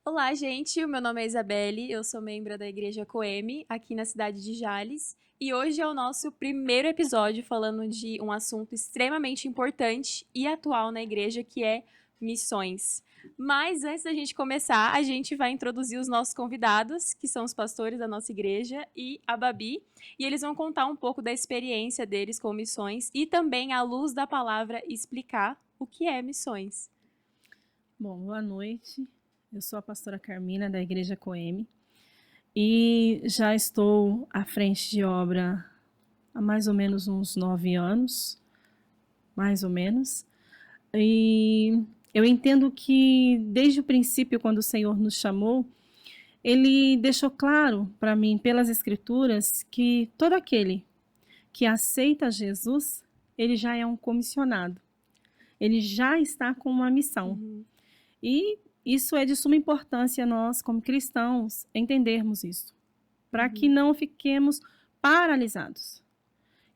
Olá, gente. O meu nome é Isabelle, eu sou membro da Igreja Coeme, aqui na cidade de Jales. E hoje é o nosso primeiro episódio falando de um assunto extremamente importante e atual na igreja, que é missões. Mas antes da gente começar, a gente vai introduzir os nossos convidados, que são os pastores da nossa igreja, e a Babi. E eles vão contar um pouco da experiência deles com missões e também, à luz da palavra, explicar o que é missões. Bom, boa noite. Eu sou a pastora Carmina, da Igreja Coeme, e já estou à frente de obra há mais ou menos uns 9 anos, mais ou menos. E eu entendo que, desde o princípio, quando o Senhor nos chamou, Ele deixou claro para mim, pelas Escrituras, que todo aquele que aceita Jesus, ele já é um comissionado. Ele já está com uma missão. E isso é de suma importância nós, como cristãos, entendermos isso, para que não fiquemos paralisados.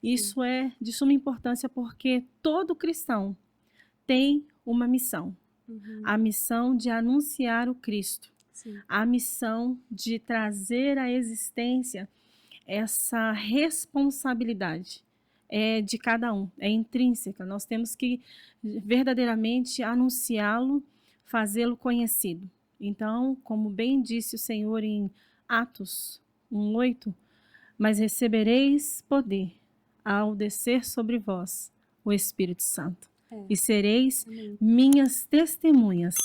Isso é de suma importância porque todo cristão tem uma missão. A missão de anunciar o Cristo. Sim. A missão de trazer à existência essa responsabilidade. É de cada um, é intrínseca. Nós temos que verdadeiramente anunciá-lo, fazê-lo conhecido. Então, como bem disse o Senhor em Atos 1:8, mas recebereis poder ao descer sobre vós o Espírito Santo, e sereis minhas testemunhas,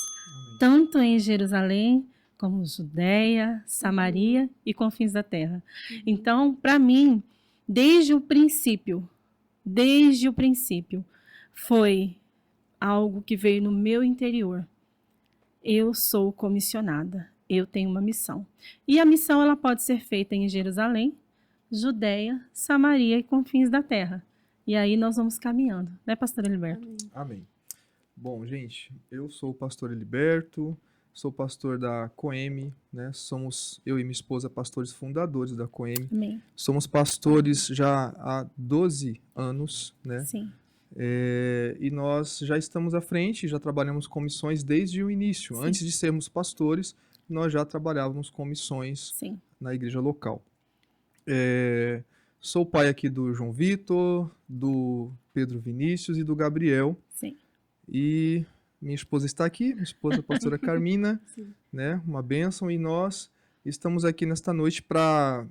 tanto em Jerusalém, como Judeia, Samaria e confins da terra. Então, para mim, desde o princípio, foi algo que veio no meu interior. Eu sou comissionada, eu tenho uma missão. E a missão ela pode ser feita em Jerusalém, Judeia, Samaria e confins da terra. E aí nós vamos caminhando, né, pastor Heliberto? Amém. Bom, gente, eu sou o pastor Heliberto, sou pastor da Coeme, né? Somos, eu e minha esposa, pastores fundadores da Coeme. Amém. Somos pastores já há 12 anos, né? Sim. E nós já estamos à frente, já trabalhamos com missões desde o início. Sim. Antes de sermos pastores, nós já trabalhávamos com missões Sim. na igreja local. Sou pai aqui do João Vitor, do Pedro Vinícius e do Gabriel. Sim. E minha esposa está aqui, minha esposa, a pastora Carmina, né? Uma bênção. E nós estamos aqui nesta noite para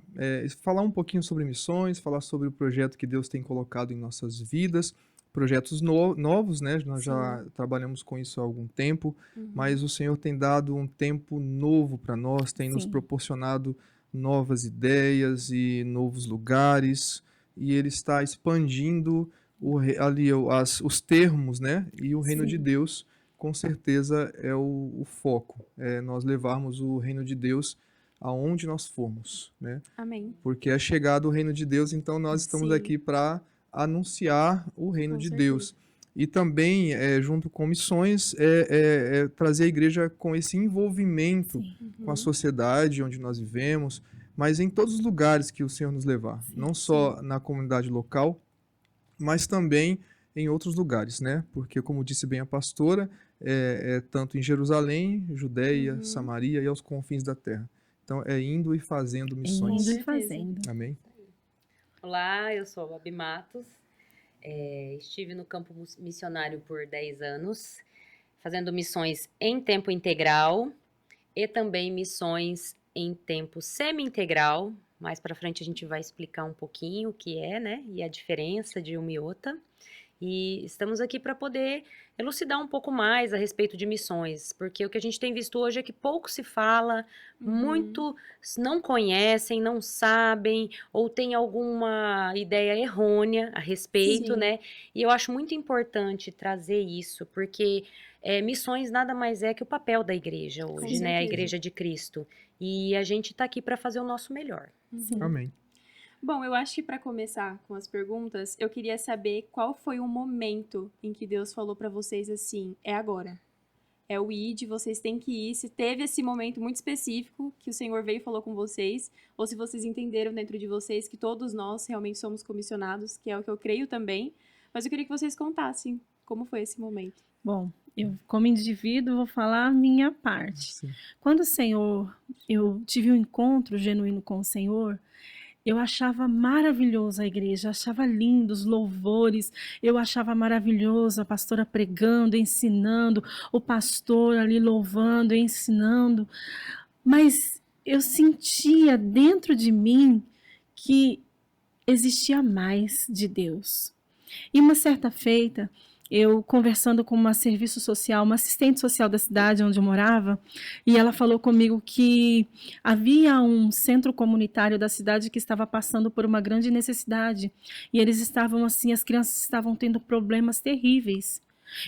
falar um pouquinho sobre missões, falar sobre o projeto que Deus tem colocado em nossas vidas, projetos novos, né? Nós já trabalhamos com isso há algum tempo, mas o Senhor tem dado um tempo novo para nós, tem nos proporcionado novas ideias e novos lugares, e Ele está expandindo os termos, né? E o reino de Deus, com certeza, é o foco. É nós levarmos o reino de Deus aonde nós formos, né? Amém. Porque é chegado o reino de Deus, então nós estamos aqui para anunciar o reino de Deus. E também, junto com missões, trazer a igreja com esse envolvimento com a sociedade onde nós vivemos, mas em todos os lugares que o Senhor nos levar. Não só na comunidade local, mas também em outros lugares, né? Porque, como disse bem a pastora, tanto em Jerusalém, Judeia, Samaria e aos confins da terra. Então, é indo e fazendo missões. Indo e fazendo. Amém? Olá, eu sou a Babi Matos. Estive no campo missionário por 10 anos, fazendo missões em tempo integral e também missões em tempo semi-integral. Mais para frente a gente vai explicar um pouquinho o que é, né? E a diferença de uma e outra. E estamos aqui para poder elucidar um pouco mais a respeito de missões, porque o que a gente tem visto hoje é que pouco se fala, muito não conhecem, não sabem, ou tem alguma ideia errônea a respeito, né? E eu acho muito importante trazer isso, porque missões nada mais é que o papel da igreja hoje, né? A igreja de Cristo. E a gente está aqui para fazer o nosso melhor. Amém. Bom, eu acho que para começar com as perguntas, eu queria saber qual foi o momento em que Deus falou para vocês assim, é agora. É o ID, vocês têm que ir. Se teve esse momento muito específico que o Senhor veio e falou com vocês, ou se vocês entenderam dentro de vocês que todos nós realmente somos comissionados, que é o que eu creio também. Mas eu queria que vocês contassem como foi esse momento. Bom, Eu, como indivíduo, vou falar a minha parte. Sim. Quando o Senhor, eu tive um encontro genuíno com o Senhor, eu achava maravilhoso a igreja, achava lindo os louvores, eu achava maravilhoso a pastora pregando, ensinando, o pastor ali louvando, ensinando, mas eu sentia dentro de mim que existia mais de Deus. E uma certa feita, eu conversando com uma serviço social, uma assistente social da cidade onde eu morava, e ela falou comigo que havia um centro comunitário da cidade que estava passando por uma grande necessidade, e eles estavam assim, as crianças estavam tendo problemas terríveis.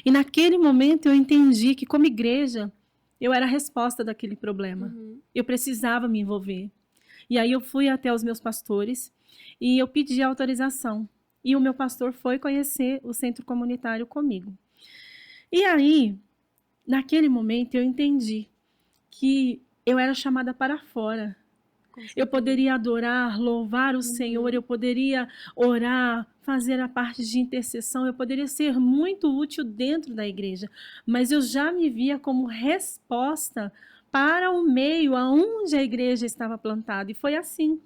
E naquele momento eu entendi que como igreja, eu era a resposta daquele problema. Eu precisava me envolver. E aí eu fui até os meus pastores e eu pedi autorização. E o meu pastor foi conhecer o centro comunitário comigo. E aí, naquele momento, eu entendi que eu era chamada para fora. Eu poderia adorar, louvar o Senhor, eu poderia orar, fazer a parte de intercessão, eu poderia ser muito útil dentro da igreja, mas eu já me via como resposta para o meio aonde a igreja estava plantada. E foi assim,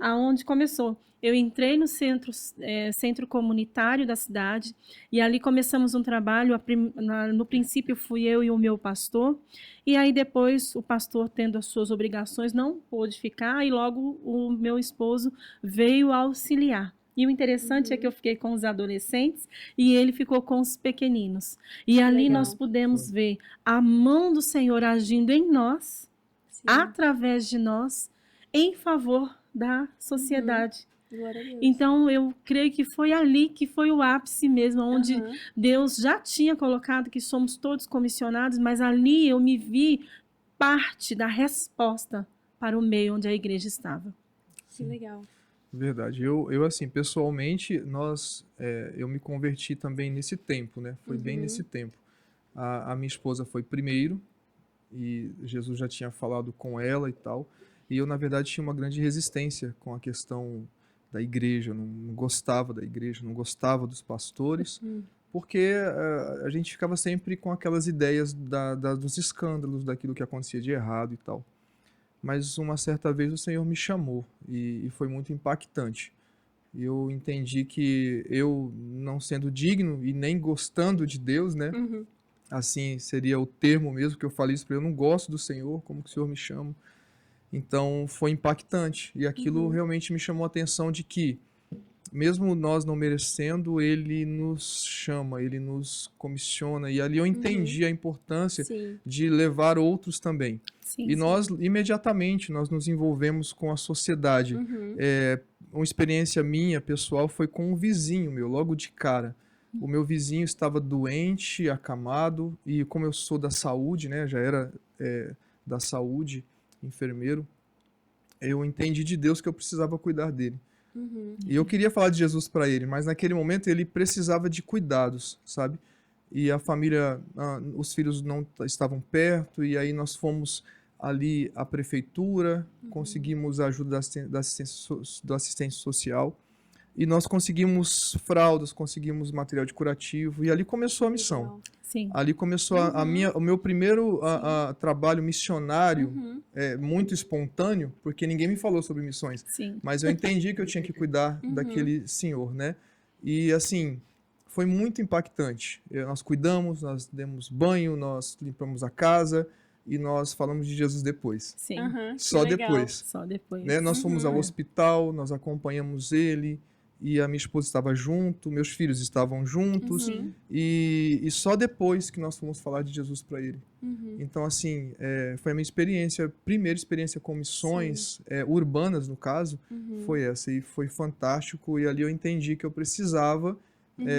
aonde começou. Eu entrei no centro comunitário da cidade e ali começamos um trabalho. No princípio fui eu e o meu pastor, e aí depois o pastor, tendo as suas obrigações, não pôde ficar e logo o meu esposo veio auxiliar. E o interessante é que eu fiquei com os adolescentes e ele ficou com os pequeninos. E ali Legal. nós pudemos ver a mão do Senhor agindo em nós, através de nós, em favor da sociedade. Glória a Deus. Então, eu creio que foi ali que foi o ápice mesmo, onde Deus já tinha colocado que somos todos comissionados, mas ali eu me vi parte da resposta para o meio onde a igreja estava. Que legal. Verdade. Eu assim, pessoalmente, eu me converti também nesse tempo, né? Foi bem nesse tempo. A minha esposa foi primeiro, e Jesus já tinha falado com ela e tal. E eu, na verdade, tinha uma grande resistência com a questão da igreja. Eu não gostava da igreja, não gostava dos pastores, porque a gente ficava sempre com aquelas ideias dos escândalos, daquilo que acontecia de errado e tal. Mas uma certa vez o Senhor me chamou e foi muito impactante. E eu entendi que eu, não sendo digno e nem gostando de Deus, né? Assim seria o termo mesmo que eu falei isso para ele. Eu não gosto do Senhor, como que o Senhor me chama? Então foi impactante. E aquilo realmente me chamou a atenção de que, mesmo nós não merecendo, Ele nos chama, Ele nos comissiona. E ali eu entendi a importância de levar outros também. Sim, E nós, imediatamente, nós nos envolvemos com a sociedade. Uma experiência minha, pessoal, foi com um vizinho meu, logo de cara. O meu vizinho estava doente, acamado, e como eu sou da saúde, né, já era da saúde, enfermeiro, eu entendi de Deus que eu precisava cuidar dele. E eu queria falar de Jesus para ele, mas naquele momento ele precisava de cuidados, sabe? E a família, os filhos não estavam perto, e aí nós fomos ali à prefeitura, conseguimos a ajuda do assistente social, e nós conseguimos fraldas, conseguimos material de curativo, e ali começou a missão. Sim. Ali começou o meu primeiro trabalho missionário, muito espontâneo, porque ninguém me falou sobre missões. Sim. Mas eu entendi que eu tinha que cuidar daquele senhor, né? E assim, foi muito impactante. Nós cuidamos, nós demos banho, nós limpamos a casa e nós falamos de Jesus depois. Sim. Só depois. Só depois. Né? Nós fomos ao hospital, nós acompanhamos ele, e a minha esposa estava junto, meus filhos estavam juntos, e só depois que nós fomos falar de Jesus para ele. Então, assim, foi a minha primeira experiência com missões urbanas, no caso, foi essa, e foi fantástico, e ali eu entendi que eu precisava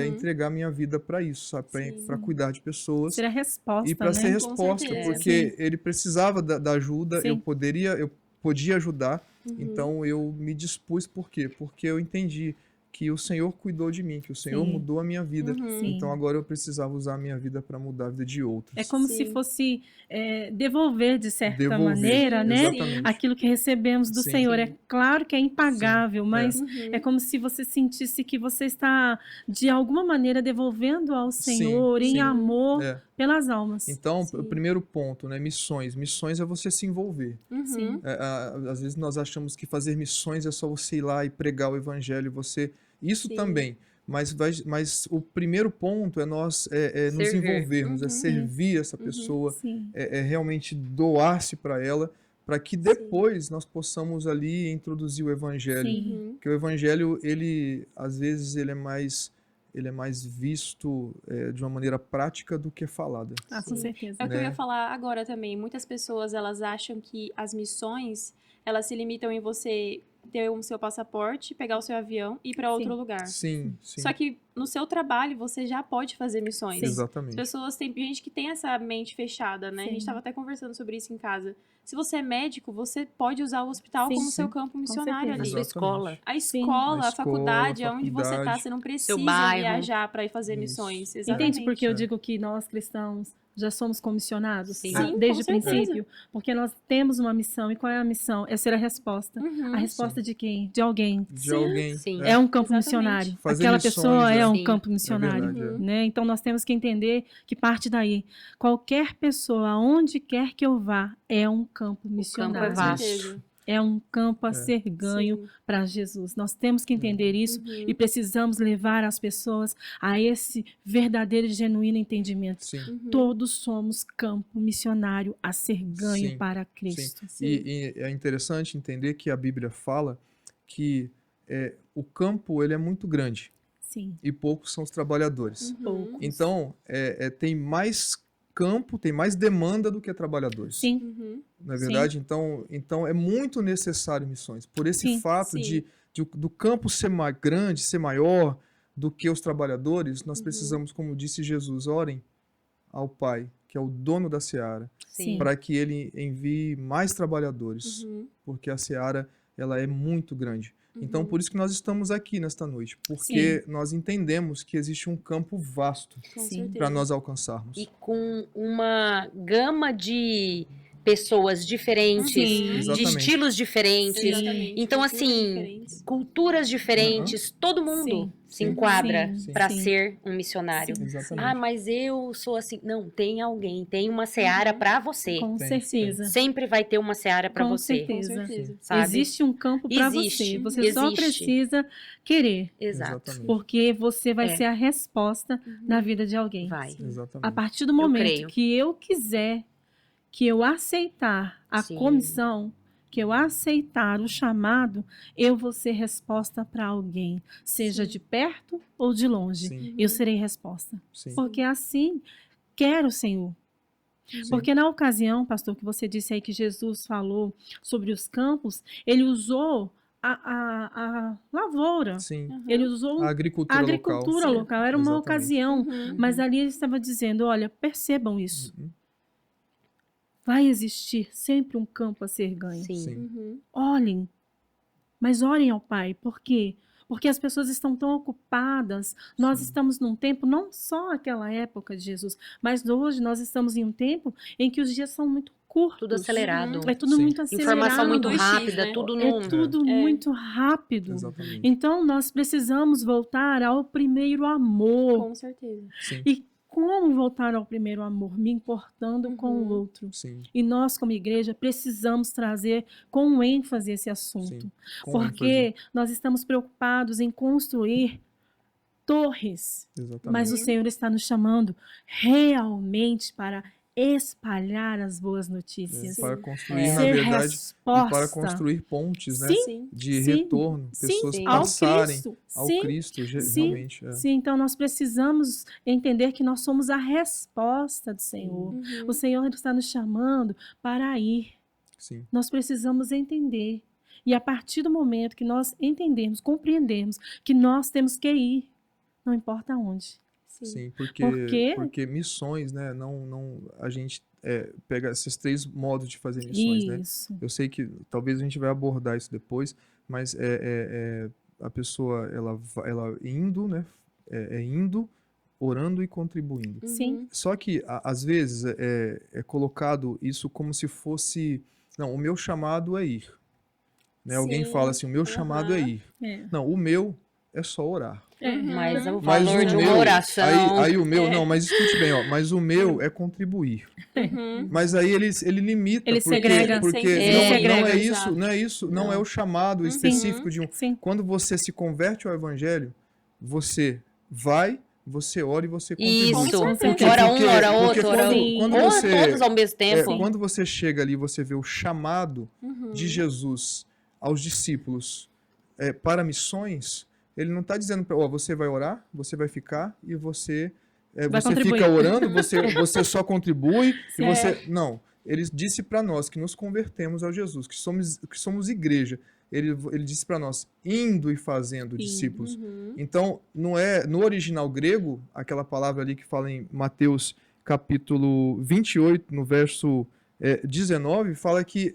entregar minha vida para isso, sabe? Para cuidar de pessoas. Ser a resposta, e para ser né? resposta, porque ele precisava da ajuda, eu podia ajudar, então eu me dispus. Por quê? Porque eu entendi que o Senhor cuidou de mim, que o Senhor Sim. mudou a minha vida. Uhum. Sim. Então agora eu precisava usar a minha vida para mudar a vida de outros. É como se Sim. fosse devolver, de certa Devolver, maneira, né? exatamente. Aquilo que recebemos do Sim. Senhor. Sim. É claro que é impagável, mas Uhum. é como se você sentisse que você está, de alguma maneira, devolvendo ao Senhor em sim. amor É. pelas almas. Então, Sim. o primeiro ponto, né? Missões. Missões é você se envolver. Uhum. Às vezes nós achamos que fazer missões é só você ir lá e pregar o evangelho, isso Sim. também, mas o primeiro ponto é nós nos Servir. envolvermos, é Uhum. servir essa pessoa, Sim. é realmente doar-se para ela, para que depois nós possamos ali introduzir o evangelho. Sim. Uhum. Porque o evangelho, às vezes ele é mais visto de uma maneira prática do que falada. Ah, com Sim. certeza. É o que eu ia Né? falar agora também. Muitas pessoas, elas acham que as missões, elas se limitam em você ter o seu passaporte, pegar o seu avião e ir para outro Sim. lugar. Sim, sim. Só que no seu trabalho você já pode fazer missões. As Exatamente. pessoas, tem gente que tem essa mente fechada, né? A gente Sim. tava até conversando sobre isso em casa. Se você é médico, você pode usar o hospital Sim. como seu Sim. campo missionário certeza. A ali. sua escola. A Sim. escola, A a faculdade, escola, aonde você tá, faculdade. você não precisa bairro. viajar para ir fazer Isso. missões. Exatamente. Entende por que eu É. digo que nós cristãos já somos comissionados Sim. Sim, desde o com certeza. princípio? Porque nós temos uma missão. E qual é a missão? É ser a resposta. Uhum. A resposta de quem? De alguém. De Sim. alguém. Sim. É um campo Exatamente. missionário. Fazer Aquela missões, pessoa é um Sim. campo missionário. verdade, Né? Então nós temos que entender que parte daí. Qualquer pessoa, aonde quer que eu vá, é um campo missionário. é vasto. certeza. É um campo a ser ganho Sim. para Jesus. Nós temos que entender isso Uhum. e precisamos levar as pessoas a esse verdadeiro e genuíno entendimento. Sim. Uhum. Todos somos campo missionário a ser ganho Sim, para Cristo. E é interessante entender que a Bíblia fala que o campo ele é muito grande Sim. e poucos são os trabalhadores. Uhum. Poucos. Então, tem mais campo, tem mais demanda do que trabalhadores. Sim. Uhum. Não é Sim. verdade? Então é muito necessário missões. Por esse Sim, fato sim. do campo ser mais grande, ser maior do que os trabalhadores, nós Uhum. precisamos, como disse Jesus, orem ao Pai, que é o dono da seara, Sim. para que ele envie mais trabalhadores, Uhum. porque a seara ela é muito grande. Então, Uhum. por isso que nós estamos aqui nesta noite, porque nós entendemos que existe um campo vasto Com Sim. certeza. para nós alcançarmos. E com uma gama de pessoas diferentes, Sim. de Exatamente. estilos diferentes, Exatamente. Então, Culturas assim, diferentes. culturas diferentes, todo mundo Sim. se Sim. enquadra Sim. para Sim. ser um missionário. Sim. Exatamente. Ah, mas eu sou assim. Não, tem alguém, tem uma seara para você. Com Tem, certeza. Sempre vai ter uma seara para Com você. Com certeza. certeza. Sabe? Existe um campo para você. Existe. Você só Existe. precisa querer. Exato. Exatamente. Porque você vai É. ser a resposta Uhum. na vida de alguém. Vai. Sim. Exatamente. A partir do Eu momento creio. que eu quiser, que eu aceitar a Sim. comissão, que eu aceitar o chamado, eu vou ser resposta para alguém, seja Sim. de perto ou de longe. Sim, Eu serei resposta. sim. Porque assim quer o Senhor. Sim. Porque na ocasião, pastor, que você disse aí que Jesus falou sobre os campos, ele usou a lavoura, Sim. Uhum. ele usou A a agricultura, agricultura local. local. Era uma Exatamente. ocasião. Uhum. Mas ali ele estava dizendo, olha, percebam isso. Uhum. Vai existir sempre um campo a ser ganho. Sim. Sim. Uhum. Olhem, mas orem ao Pai. Por quê? Porque as pessoas estão tão ocupadas. Nós Sim. estamos num tempo, não só aquela época de Jesus, mas hoje nós estamos em um tempo em que os dias são muito curtos. Tudo acelerado. É tudo Sim. muito acelerado. Informação muito Tudo X, rápida, né? tudo É no... tudo É. muito rápido. Exatamente. Então nós precisamos voltar ao primeiro amor. Com certeza. Sim. E como voltar ao primeiro amor? Me importando com o Uhum. outro. Sim. E nós, como igreja, precisamos trazer com ênfase esse assunto. Sim. Com Porque nós estamos preocupados em construir torres. ênfase. Exatamente. Mas o Senhor está nos chamando realmente para espalhar as boas notícias. Para construir, É. na Ser verdade, e resposta. para construir pontes, né? Sim, Sim. De sim, retorno, sim, pessoas sim. ao passarem Cristo. ao Sim, Cristo, sim, realmente. É. sim, então nós precisamos entender que nós somos a resposta do Senhor. Uhum. O Senhor está nos chamando para ir. Sim. Nós precisamos entender. E a partir do momento que nós entendermos, compreendermos que nós temos que ir, não importa onde. Sim, Por quê? porque missões, né? Não, a gente pega esses 3 modos de fazer missões, né? Isso. Eu sei que talvez a gente vai abordar isso depois, mas a pessoa, ela indo, né? Indo, orando e contribuindo. Sim. Só que, às vezes, é colocado isso como se fosse... Não, o meu chamado é ir. Né? Alguém Sim. fala assim, o meu chamado é Aham. ir. É. Não, o meu é só orar. Mas o Mas valor o de meu, uma oração. aí o meu, É. não, mas escute bem, ó, mas o meu é contribuir. Uhum. Mas aí ele limita, Ele porque, segrega. porque Ele não, segrega, não é exato. isso, não é isso, não é o chamado Uhum. específico de um. Sim. Quando você se converte ao evangelho, você vai, você ora e você contribui. Isso. Com Por quê? certeza. Ora Porque- um, ora porque outro, ora quando- outro. quando Ou você- todos ao mesmo tempo. Quando você chega ali, você vê o chamado Uhum. de Jesus aos discípulos para missões, ele não está dizendo para você vai orar, você vai ficar e você Vai você contribuir. fica orando, você só contribui e Sim. você não. Ele disse para nós que nos convertemos ao Jesus, que somos igreja. Ele disse para nós indo e fazendo Indo. discípulos. Uhum. Então, não é no original grego, aquela palavra ali que fala em Mateus capítulo 28, no verso 19, fala que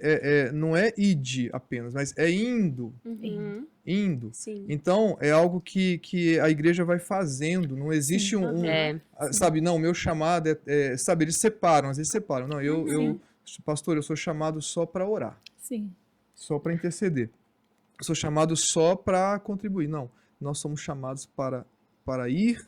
não é ide apenas, mas é indo, Uhum. indo. Sim. Então, é algo que a igreja vai fazendo, não existe Sim. sabe, não, meu chamado sabe, eles separam, às vezes separam. Não, pastor, eu sou chamado só para orar, Sim. só para interceder. Eu sou chamado só para contribuir. Não, nós somos chamados para ir,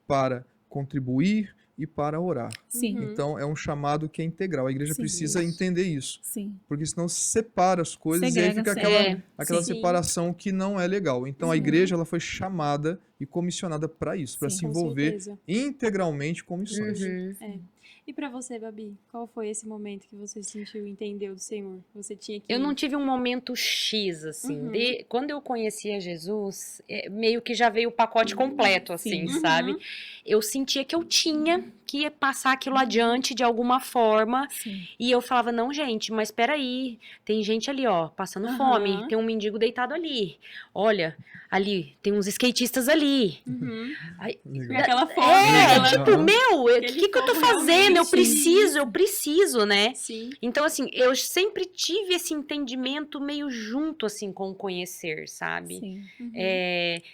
para contribuir e para orar. Sim. Uhum. Então, é um chamado que é integral. A igreja Sim, precisa isso. entender isso. Sim. Porque senão separa as coisas e aí Segrega, fica segrega. aquela Sim. separação que não é legal. Então, a Sim. igreja ela foi chamada e comissionada para isso, para Sim, se Com envolver certeza. integralmente com missões. Uhum. E pra você, Babi, qual foi esse momento que você sentiu e entendeu do Senhor? Você tinha que... Eu não tive um momento X, assim. Uhum. Quando eu conhecia Jesus, meio que já veio o pacote completo, assim, Sim. sabe? Uhum. Eu sentia que eu tinha que passar aquilo adiante de alguma forma. Sim. E eu falava, não, gente, mas peraí. Tem gente ali, ó, passando Aham. fome. Tem um mendigo deitado ali. Olha, ali, tem uns skatistas ali. Uhum. Aí, E Legal. aquela fome, né? Legal. tipo, Aham. meu, o Aquele que eu tô fogo fazendo? Eu realmente- preciso, né? Sim. Então, assim, eu sempre tive esse entendimento meio junto, assim, com o conhecer, sabe? Sim. Uhum.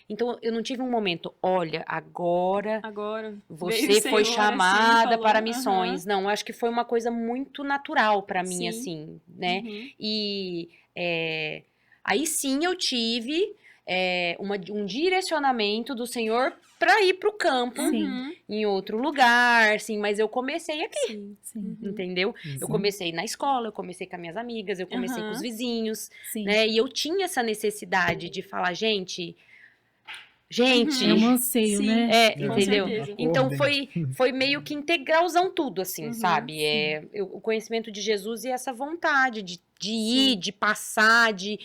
Então, eu não tive um momento, olha, agora Agora, veio o você foi Senhor, assim, chamada falou, para aham. missões. Não, acho que foi uma coisa muito natural para mim, Sim. assim, né? Uhum. E aí sim eu tive um direcionamento do Senhor para ir para o campo Sim. Uhum. em outro lugar, assim, mas eu comecei aqui. Sim. Sim. Uhum. Entendeu? Eu Sim. comecei na escola, eu comecei com as minhas amigas, eu comecei com os Aham. vizinhos, Sim. né? E eu tinha essa necessidade de falar, gente, É um anseio, Sim. né? Com entendeu? certeza. Então Acordem. foi meio que integralzão tudo, assim, Uhum, sabe? sim. O conhecimento de Jesus e essa vontade de Sim. ir, de passar, de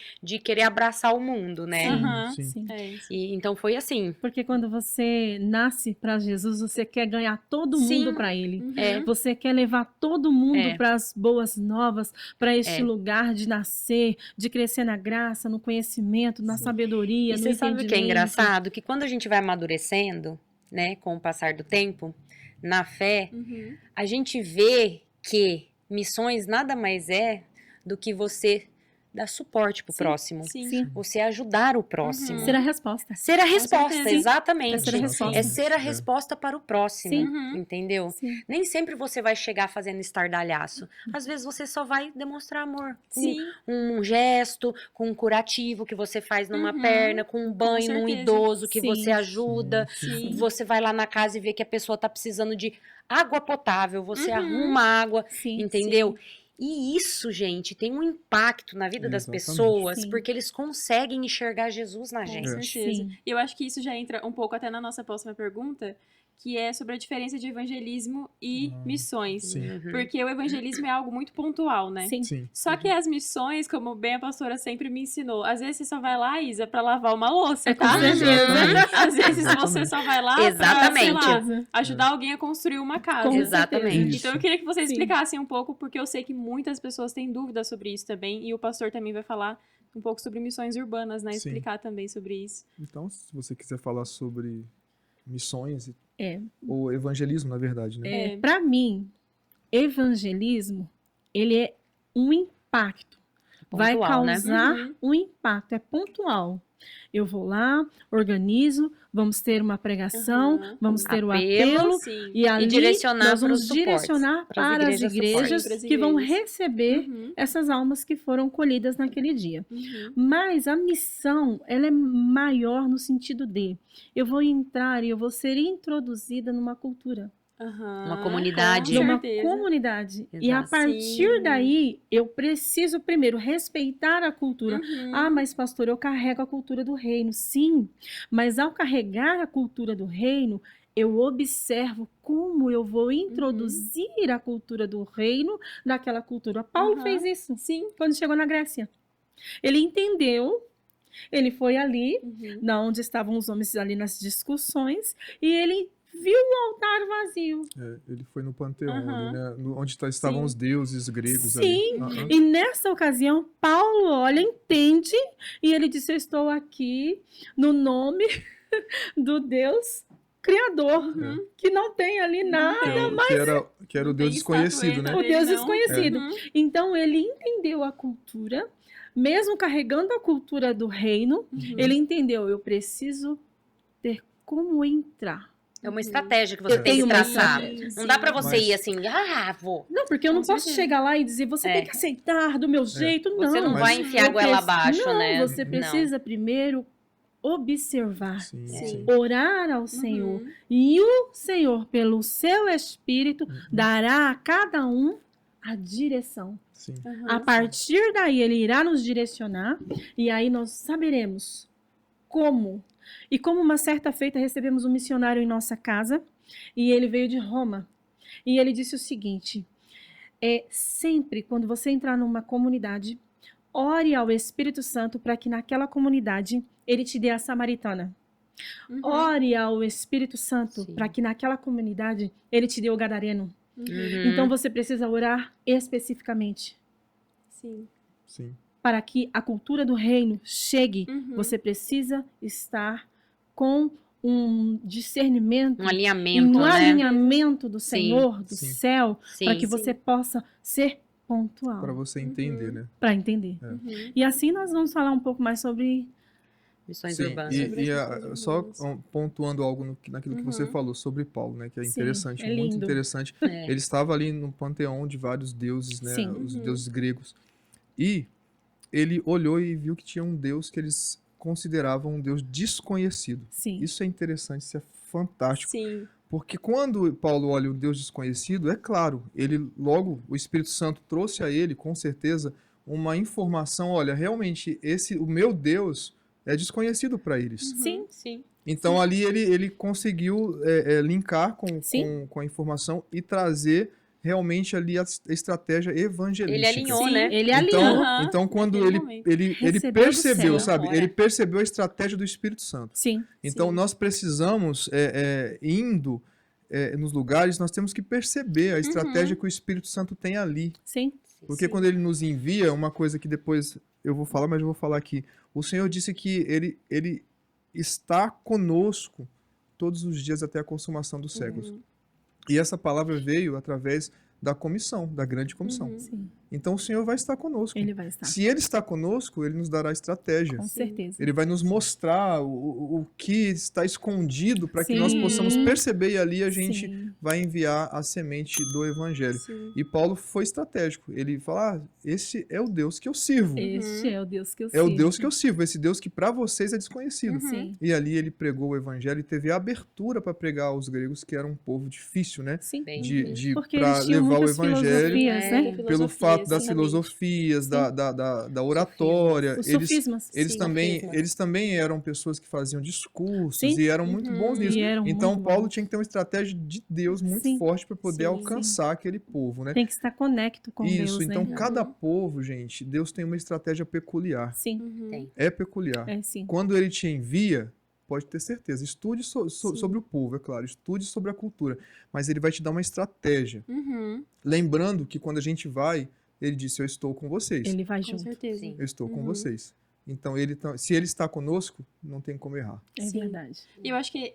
querer abraçar o mundo, né? Aham. Sim. Sim. É isso. E então foi assim. Porque quando você nasce para Jesus, você quer ganhar todo mundo Sim. para Ele. Uhum. Você quer levar todo mundo É. para as boas novas, para este É. lugar de nascer, de crescer na graça, no conhecimento, na sabedoria, E no você sabe o que é entendimento. engraçado? Que quando a gente vai amadurecendo, né, com o passar do tempo, na fé, Uhum. a gente vê que missões nada mais é do que você dar suporte pro Sim, próximo. Sim. Sim. Você ajudar o próximo. Uhum. Ser a resposta. Ser a resposta, certeza. exatamente. É ser a resposta. É ser a É. resposta para o próximo, Sim. Uhum. entendeu? Sim. Nem sempre você vai chegar fazendo estardalhaço. Às vezes você só vai demonstrar amor. Sim. Um gesto, com um curativo que você faz numa Uhum. perna, com um banho num certeza. idoso que Sim. você ajuda. Sim. Você vai lá na casa e vê que a pessoa tá precisando de água potável, você Uhum. arruma água, Sim. entendeu? E isso, gente, tem um impacto na vida das Exatamente. pessoas, Sim. porque eles conseguem enxergar Jesus na Com gente. certeza. Sim. E eu acho que isso já entra um pouco até na nossa próxima pergunta, que é sobre a diferença de evangelismo e missões. Sim. Uhum. Porque o evangelismo é algo muito pontual, né? Sim. Sim. Só que as missões, como bem a pastora sempre me ensinou, às vezes você só vai lá, Isa, pra lavar uma louça, Com tá? certeza. Às vezes você só vai lá pra, sei Exatamente. lá, ajudar alguém a construir uma casa. Com Exatamente. certeza. Então eu queria que vocês Sim. explicassem um pouco, porque eu sei que muitas pessoas têm dúvidas sobre isso também, e o pastor também vai falar um pouco sobre missões urbanas, né? Sim. Explicar também sobre isso. Então, se você quiser falar sobre missões, É. ou evangelismo, na verdade, né? Para mim, evangelismo, ele é um impacto vai Pontual, né? causar Uhum. um impacto, é pontual. Eu vou lá, organizo, vamos ter uma pregação, Aham. vamos ter o Apelo, apelo, Sim. e ali direcionar nós para vamos os suportes, direcionar para as para as igrejas igrejas Sim, para as que vão igrejas. receber Uhum. essas almas que foram colhidas naquele dia. Uhum. Mas a missão, ela é maior no sentido de eu vou entrar e eu vou ser introduzida numa cultura, Aham, Uma comunidade. com numa certeza. comunidade. E a Exato. partir Sim. daí, eu preciso primeiro respeitar a cultura. Uhum. Ah, mas pastor, eu carrego a cultura do reino. Sim, mas ao carregar a cultura do reino, eu observo como eu vou introduzir a cultura do reino naquela cultura. Paulo Aham. fez isso Sim. quando chegou na Grécia. Ele entendeu, ele foi ali, Uhum. na onde estavam os homens ali nas discussões, e ele viu o altar vazio. Ele foi no panteão, Aham. ali, né? Onde estavam Sim. os deuses gregos Sim. ali. Aham. E nessa ocasião, Paulo olha, entende, e ele disse: eu estou aqui no nome do Deus Criador, Uhum. que não tem ali nada. Que era o Não Deus tem desconhecido, estatueta né? O dele, Deus não. desconhecido. Uhum. Então ele entendeu a cultura, mesmo carregando a cultura do reino, Uhum. ele entendeu: eu preciso ter como entrar. É uma Uhum. estratégia que você Eu tem tenho que uma traçar. estratégia. Não dá pra você Mas- ir assim, vou. Não, porque eu não Com posso certeza. chegar lá e dizer: você É. tem que aceitar do meu jeito. Você não Mas- vai enfiar a Eu goela preciso- abaixo, não, né? você precisa primeiro observar, Sim, Sim. sim. orar ao Senhor. Uhum. E o Senhor, pelo seu Espírito, Uhum. dará a cada um a direção. Sim. Aham. A partir daí, ele irá nos direcionar e aí nós saberemos como. E como uma certa feita recebemos um missionário em nossa casa e ele veio de Roma. E ele disse o seguinte: sempre quando você entrar numa comunidade, ore ao Espírito Santo para que naquela comunidade ele te dê a samaritana. Uhum. Ore ao Espírito Santo Sim. para que naquela comunidade ele te dê o gadareno. Uhum. Uhum. Então você precisa orar especificamente. Sim. Sim. Para que a cultura do reino chegue, Uhum. você precisa estar com um discernimento Um e alinhamento, um né? alinhamento do Sim, Senhor, do sim. céu, Sim. para que sim. você possa ser pontual, Para você entender, Uhum. né? para entender. Uhum. E assim nós vamos falar um pouco mais sobre... Missões Sim, urbanas. Sobre as e missões só urbanas. pontuando algo naquilo que você Uhum. falou sobre Paulo, né? Que é Sim, interessante, é muito lindo. interessante. É. Ele estava ali no panteão de vários deuses, né? Sim. Os Uhum. deuses gregos. E ele olhou e viu que tinha um Deus que eles consideravam um Deus desconhecido. Sim, Isso é interessante, isso é fantástico. Sim. Porque quando Paulo olha o Deus desconhecido, é claro, ele logo, o Espírito Santo trouxe a ele, com certeza, uma informação, olha, realmente, o meu Deus é desconhecido para eles. sim, Sim. Então ali ele conseguiu linkar Sim. com a informação e trazer realmente ali a estratégia evangelística. Ele alinhou, sim, né? ele Então, alinhou. Aham, então quando naquele ele, momento. ele Recebeu do percebeu, céu. sabe? Olha. Ele percebeu a estratégia do Espírito Santo. Sim, Então Sim. nós precisamos, indo nos lugares, nós temos que perceber a estratégia que o Espírito Santo tem ali. sim, Porque Sim. quando ele nos envia, uma coisa que depois eu vou falar, mas eu vou falar aqui. O Senhor disse que ele está conosco todos os dias até a consumação dos séculos. Uhum. E essa palavra veio através da comissão, da grande comissão. Uhum. sim. Então o Senhor vai estar conosco. Ele vai estar. Se ele está conosco, ele nos dará estratégia. Com certeza. Ele vai nos mostrar o que está escondido para que nós Sim. possamos perceber e ali a gente Sim, vai enviar a semente do evangelho. Sim. E Paulo foi estratégico. Ele fala: esse é o Deus que eu sirvo. este é o Deus que eu É sirvo. o Deus que eu sirvo, esse Deus que para vocês é desconhecido. Uhum. Sim, E ali ele pregou o evangelho e teve a abertura para pregar aos gregos, que era um povo difícil, né? sim. Bem De, difícil. de Porque para eles tinham levar o muitas evangelho, filosofias, né? Muita pelo filosofia, fato das exatamente. filosofias, Sim. da oratória. Os Eles, sofismas. eles, Sim, também, sofismas. eles também eram pessoas que faziam discursos Sim. e eram muito bons nisso. E eram Então muito Paulo bons. tinha que ter uma estratégia de Deus muito Sim. forte para poder Sim, alcançar aquele povo, né? Tem que estar conecto com Isso, Deus, então né? cada Uhum. povo, gente, Deus tem uma estratégia peculiar. Sim, Uhum. Tem. É peculiar. é sim. Quando ele te envia, pode ter certeza, estude Sim. sobre o povo, é claro, estude sobre a cultura, mas ele vai te dar uma estratégia. Uhum. Lembrando que quando a gente vai, ele disse: eu estou com vocês. Ele vai Com junto. certeza. Sim. Eu estou com Uhum. vocês. Então, se ele está conosco, não tem como errar. É Sim. verdade. E eu acho que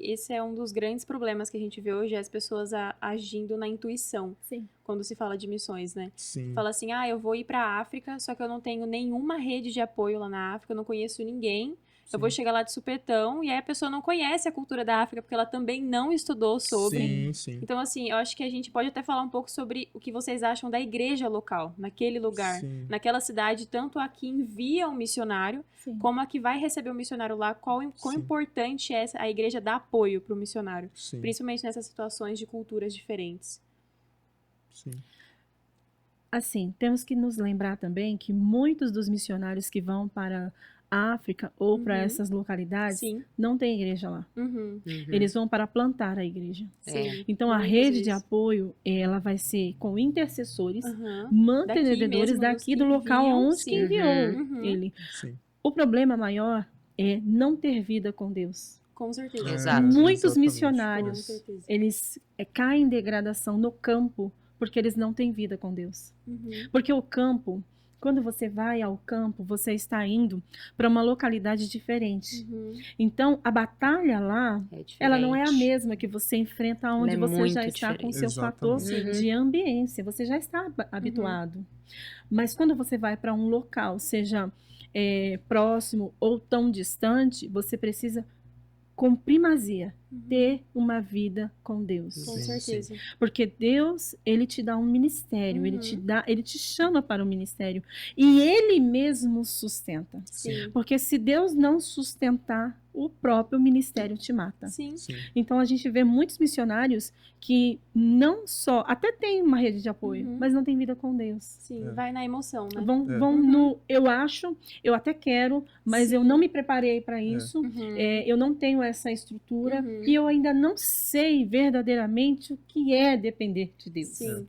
esse é um dos grandes problemas que a gente vê hoje, é as pessoas agindo na intuição, Sim. quando se fala de missões, né? Sim. Fala assim, eu vou ir pra África, só que eu não tenho nenhuma rede de apoio lá na África, eu não conheço ninguém. Eu vou Sim. chegar lá de supetão, e aí a pessoa não conhece a cultura da África, porque ela também não estudou sobre. Sim, sim. Então, assim, eu acho que a gente pode até falar um pouco sobre o que vocês acham da igreja local, naquele lugar, Sim. naquela cidade, tanto a que envia um missionário, Sim. como a que vai receber o missionário lá, quão Sim. importante é a igreja dar apoio para o missionário, Sim. principalmente nessas situações de culturas diferentes. Sim. Assim, temos que nos lembrar também que muitos dos missionários que vão para a África ou para Uhum. essas localidades Sim. não tem igreja lá. Uhum. Uhum. Eles vão para plantar a igreja. Sim. Então, a Muitas rede de vezes. apoio, ela vai ser com intercessores, Aham. mantenedores Daqui mesmo, daqui dos do que local enviam, onde que sim. enviou Uhum. ele. Sim. O problema maior é não ter vida com Deus. Com certeza. Exato. Muitos exatamente. Com missionários, certeza. eles caem em degradação no campo porque eles não têm vida com Deus. Uhum. Porque o campo, quando você vai ao campo, você está indo para uma localidade diferente. Uhum. Então, a batalha lá, É diferente. ela não é a mesma que você enfrenta onde Ela é você já muito está com o diferente. seu fator Exatamente. de ambiência, você já está habituado. Mas quando você vai para um local, seja próximo ou tão distante, você precisa, com primazia, ter uma vida com Deus. Com Sim, certeza. Porque Deus, ele te dá um ministério, Uhum. ele te chama para o ministério e ele mesmo sustenta. Sim. Porque se Deus não sustentar, o próprio ministério te mata. Sim. Sim. Então a gente vê muitos missionários que não só, até tem uma rede de apoio, Uhum. mas não tem vida com Deus. Sim. É. Vai na emoção, né? Vão Uhum. no eu acho, eu até quero, mas eu Sim. não me preparei para isso. Uhum. Eu não tenho essa estrutura Uhum. e eu ainda não sei verdadeiramente o que é depender de Deus. Sim.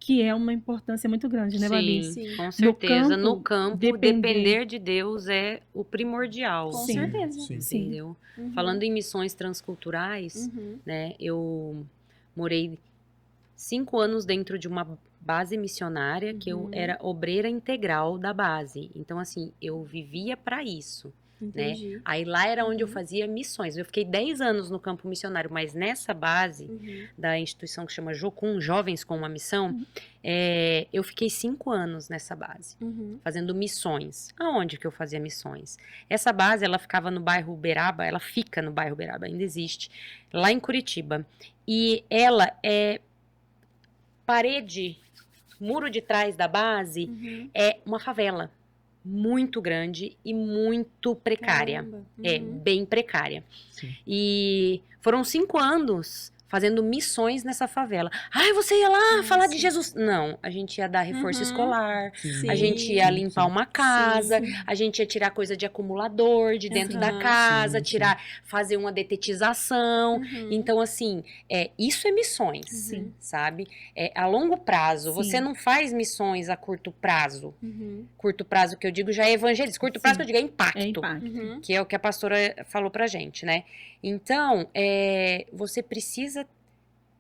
Que é uma importância muito grande, né, Babi? Sim, Sim. com certeza. campo, No campo, depender. depender de Deus é o primordial. Com Sim. certeza. Sim. Sim. Entendeu? Uhum. Falando em missões transculturais, Uhum. né? Eu morei 5 anos dentro de uma base missionária que eu Uhum. era obreira integral da base. Então, assim, eu vivia para isso. Entendi. Aí lá era onde eu Uhum. fazia missões. Eu fiquei 10 anos no campo missionário, mas nessa base Uhum. da instituição que chama Jocum, Jovens com uma Missão, eu fiquei 5 anos nessa base, Uhum. fazendo missões. Aonde que eu fazia missões? Essa base, ela ficava no bairro Uberaba, ela fica no bairro Uberaba, ainda existe, lá em Curitiba. E ela é muro de trás da base, Uhum. é uma favela muito grande e muito precária. Caramba. É, Uhum. bem precária. Sim. E foram 5 anos fazendo missões nessa favela. Ai, você ia lá falar de Sim. Jesus? Não, a gente ia dar reforço Uhum. escolar, Sim. a gente ia Sim, limpar sim. uma casa, Sim. a gente ia tirar coisa de acumulador de dentro da Aham. casa, Sim, fazer uma detetização. Uhum. Então, assim, isso é missões, Sim. sabe? A longo prazo. Sim. Você não faz missões a curto prazo. Uhum. Curto prazo que eu digo já é evangelismo. Curto prazo Sim. que eu digo é impacto. É impacto. Uhum. Que é o que a pastora falou pra gente, né? Então, você precisa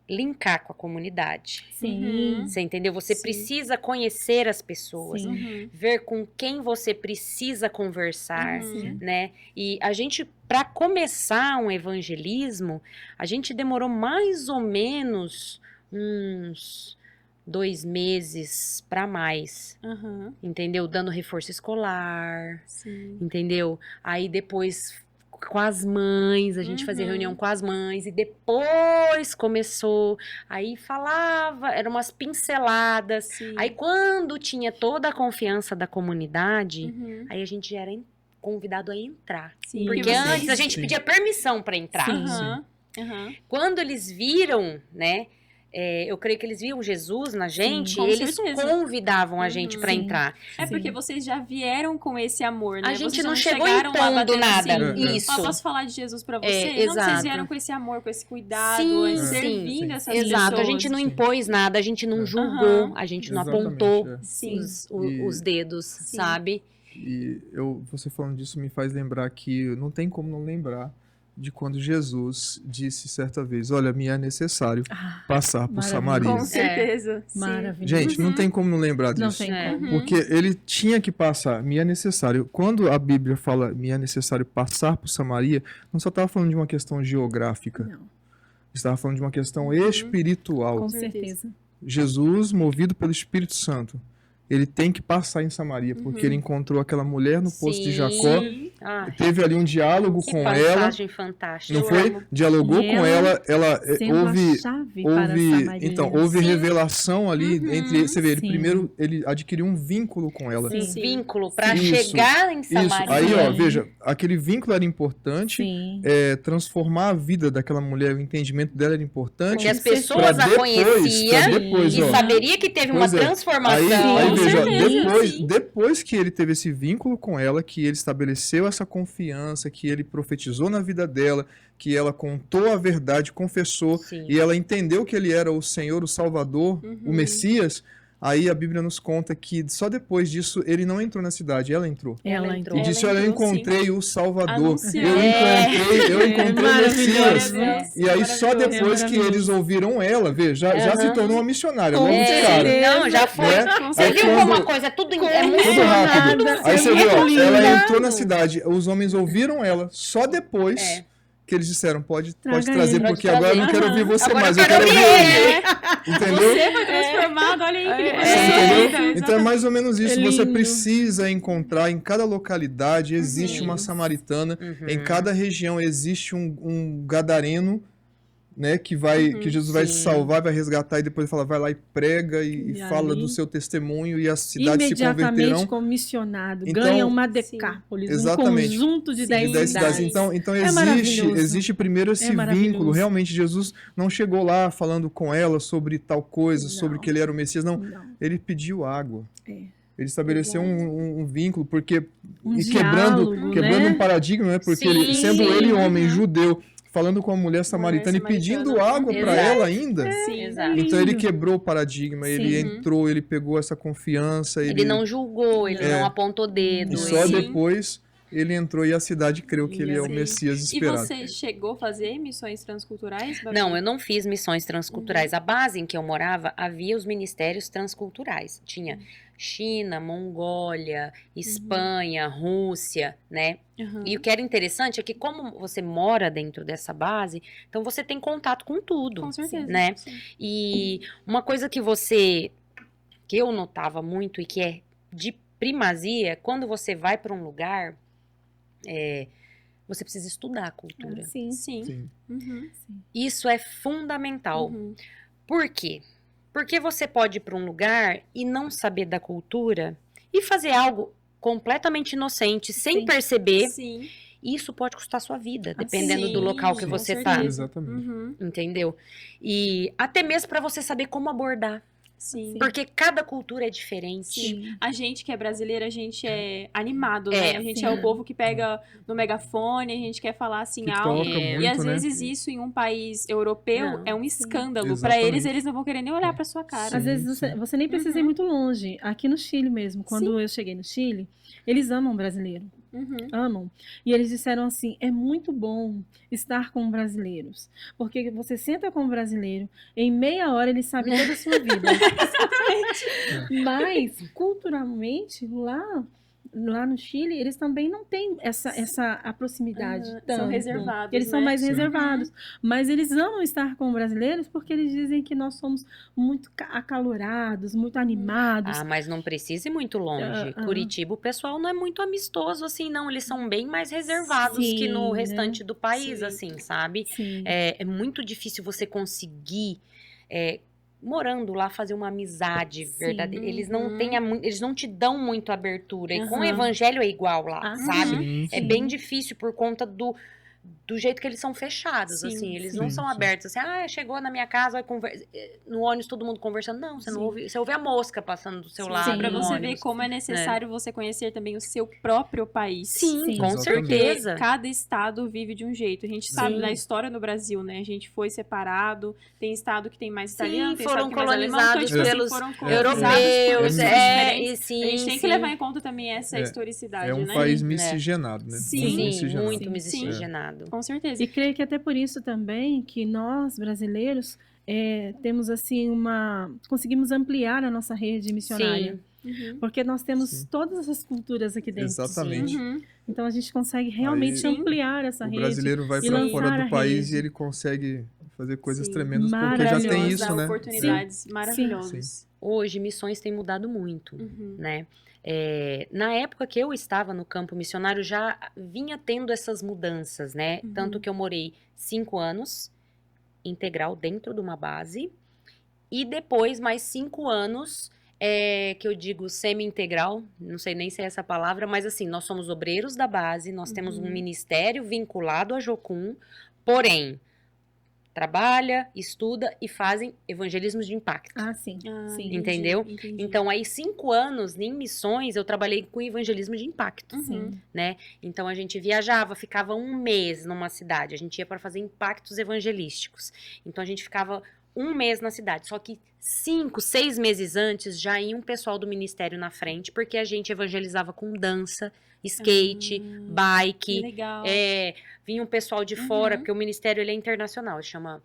linkar com a comunidade. Sim. Você entendeu? Você Sim. precisa conhecer as pessoas. Sim. Uhum. Ver com quem você precisa conversar, Uhum. né? E a gente, para começar um evangelismo, a gente demorou mais ou menos uns 2 meses para mais, Uhum. entendeu? Dando reforço escolar, Sim. entendeu? Aí depois com as mães, a gente fazia Uhum. reunião com as mães e depois começou, aí falava, eram umas pinceladas. Sim. Aí quando tinha toda a confiança da comunidade, Uhum. aí a gente já era convidado a entrar. Sim. Porque vocês- antes a gente Sim. pedia permissão para entrar. Sim. Aham. Aham. Quando eles viram, né? Eu creio que eles viam Jesus na gente, com eles certeza. convidavam a Uhum. gente para Sim. entrar. É Sim. porque vocês já vieram com esse amor, né? A gente Vocês não não chegou chegaram lá impondo batendo nada. assim, Isso. Ó, posso falar de Jesus pra vocês? Não, exato. vocês vieram com esse amor, com esse cuidado, Sim, servindo sim. essas Exato, pessoas. a gente não Sim. impôs nada, a gente não É. julgou, Aham. a gente não Exatamente, apontou Sim. os dedos, sabe? E você falando disso me faz lembrar que não tem como não lembrar de quando Jesus disse certa vez, olha, me é necessário Ah, passar por maravilhoso. Samaria. Com certeza. sim. maravilhoso. Gente, não tem como não lembrar Não disso. tem É. como. Porque ele tinha que passar, me é necessário. Quando a Bíblia fala me é necessário passar por Samaria, não só estava falando de uma questão geográfica, Não, estava falando de uma questão espiritual. com certeza. certeza. Jesus, movido pelo Espírito Santo, ele tem que passar em Samaria, porque ele encontrou aquela mulher no poço de Sim. Jacó, Ah, teve ali um diálogo que com ela, passagem fantástica. não Eu foi? amo. Dialogou E com ela, Sendo houve... a chave para Samaria. Então, houve Sim. revelação ali entre, você vê, ele Sim. primeiro ele adquiriu um vínculo com ela. Um Sim. vínculo para Isso, chegar em Isso, Samaria. aí ó, Sim. veja, aquele vínculo era importante, Sim. transformar a vida daquela mulher, o entendimento dela era importante. Porque as Com certeza. pessoas pra a conheciam pra depois, e ó. saberia que teve uma Pois é. transformação. Aí com veja, certeza, sim. depois que ele teve esse vínculo com ela, que ele estabeleceu essa confiança, que ele profetizou na vida dela, que ela contou a verdade, confessou, Sim. e ela entendeu que ele era o Senhor, o Salvador, o Messias, aí a Bíblia nos conta que só depois disso ele não entrou na cidade, ela entrou. Ela entrou. E entrou. disse, olha, eu entrou, sim. encontrei o Salvador, Anunciou. eu encontrei o Messias. Maravilhoso. E aí só Maravilhoso. depois que maravilhoso. eles ouviram ela, veja, já se Aham. tornou uma missionária, Com logo de cara. certeza. Não, já foi. Né? Você Aí viu quando- como a coisa é tudo, é muito Tudo rápido. nada. Aí você É vê, ó, muito ela lindo. entrou na cidade, os homens ouviram ela, só depois É. que eles disseram, pode Traga trazer, ele. porque Pode agora eu não trazer. quero ouvir você Agora mais, eu eu quero quero ouvir ouvir ele. ele. Entendeu? Você foi transformado, olha aí que ele É. vai Você ser. entendeu? Então é mais ou menos isso. É Você lindo. precisa encontrar em cada localidade existe uma samaritana, Uhum. em cada região existe um gadareno, né, que Jesus vai sim. salvar, vai resgatar e depois fala, vai lá e prega e E fala ali, do seu testemunho e as cidades se imediatamente converterão. comissionado, Então, ganha uma decápolis, um exatamente. conjunto de Sim, 10 De 10 cidades. cidades. Então É maravilhoso. existe primeiro esse maravilhoso. vínculo. Realmente, Jesus não chegou lá falando com ela sobre tal coisa, sobre Não. que ele era o Messias. Não, Não, ele pediu água. é. Ele estabeleceu um vínculo, porque Um e quebrando diálogo, né? um paradigma, né? Porque Sim, ele, sendo sim. ele homem judeu, falando com a mulher samaritana e pedindo samaritana. água para Exato. ela ainda. Sim. Exato. Então ele lindo. quebrou o paradigma, ele Sim. entrou, ele pegou essa confiança, Ele não julgou, ele É. não apontou dedo. e só Sim. depois ele entrou e a cidade creu que ele é o Sim. Messias E esperado. você chegou a fazer missões transculturais, Babi? Não, eu não fiz missões transculturais. A base em que eu morava havia os ministérios transculturais. Tinha China, Mongólia, Espanha, Rússia, né? Uhum. E o que era interessante é que como você mora dentro dessa base, então você tem contato com tudo, Com certeza. né? Sim. E uma coisa que eu notava muito e que é de primazia, quando você vai para um lugar, você precisa estudar a cultura. Sim. Sim. Sim. Uhum. Isso é fundamental. Uhum. Por quê? Porque você pode ir para um lugar e não saber da cultura e fazer algo completamente inocente, sem Sim. perceber. Sim. E isso pode custar sua vida, Ah, dependendo sim, do local que com você certeza. tá. Exatamente. Uhum. Entendeu? E até mesmo para você saber como abordar. Sim. Porque cada cultura é diferente. Sim. A gente que é brasileira, a gente é animado, É, né? A gente sim. é o povo que pega no megafone, a gente quer falar assim Que alto. toca É. muito, E às né? vezes isso em um país europeu Não, é um escândalo. Exatamente. Pra eles não vão querer nem olhar pra sua cara. Às Sim, vezes sim. você nem precisa ir muito longe. Aqui no Chile mesmo, quando eu cheguei no Chile, eles amam brasileiro. Uhum. Amam. E eles disseram assim: é muito bom estar com brasileiros. Porque você senta com um brasileiro, em meia hora ele sabe toda a sua vida. Mas, culturalmente, lá no Chile, eles também não têm a proximidade. São tanto. reservados, Eles são né? mais Sim. reservados. Mas eles amam estar com brasileiros porque eles dizem que nós somos muito acalorados, muito animados. Ah, mas não precisa ir muito longe. Curitiba, o pessoal não é muito amistoso assim, não. Eles são bem mais reservados que no Sim, né? restante do país, Sim. assim, sabe? Sim. É muito difícil você conseguir, morando lá, fazer uma amizade Sim. verdadeira. Eles não Uhum. têm eles não te dão muito abertura. E com o Aham. evangelho é igual lá, Ah, sabe? Sim, É sim. bem difícil por conta do jeito que eles são fechados, Sim, assim. Eles sim, não são sim. abertos, assim, chegou na minha casa, no ônibus todo mundo conversando. Não, você não Sim. ouve, você ouve a mosca passando do seu Sim, lado. pra no você ônibus. ver como é necessário você conhecer também o seu próprio país. Sim, Sim. com Exatamente. certeza. Cada estado vive de um jeito. A gente sabe Sim. na história no Brasil, né? A gente foi separado. Tem estado que tem mais Sim, italiano, tem foram estado que tem mais alemão. Então, colonizados tipo assim, pelos foram colonizados por europeus, grupos diferentes. e sim, A gente tem que sim. levar em conta também essa É. historicidade, É um né? país Sim. miscigenado, né? Sim. Muito Sim, miscigenado. muito Sim. miscigenado. complicado. Com certeza. E creio que até por isso também que nós, brasileiros, temos assim conseguimos ampliar a nossa rede missionária. Sim. Uhum. Porque nós temos Sim. todas essas culturas aqui dentro. Exatamente. Uhum. Então a gente consegue realmente Aí, ampliar essa O rede. brasileiro vai e para lançar fora a do país rede. e ele consegue fazer coisas Sim. tremendas, porque já tem Maravilhosa, isso, né? Oportunidades maravilhosas. Hoje, missões têm mudado muito, Uhum. né? Na época que eu estava no campo missionário, já vinha tendo essas mudanças, né? Uhum. Tanto que eu morei 5 anos, integral, dentro de uma base. E depois, mais 5 anos, que eu digo semi-integral, não sei nem se é essa palavra, mas assim, nós somos obreiros da base, nós temos um Uhum. ministério vinculado à Jocum, porém, trabalha, estuda e fazem evangelismo de impacto. Ah, sim. Ah, sim. entendi, Entendeu? entendi. Então, aí 5 anos em missões, eu trabalhei com evangelismo de impacto, Uhum. Sim. né? Então, a gente viajava, ficava 1 mês numa cidade, a gente ia para fazer impactos evangelísticos. Então, a gente ficava 1 mês na cidade, só que 5, 6 meses antes já ia um pessoal do ministério na frente, porque a gente evangelizava com dança, skate, Que bike, legal. vinha um pessoal de fora, Uhum. porque o ministério ele é internacional, chama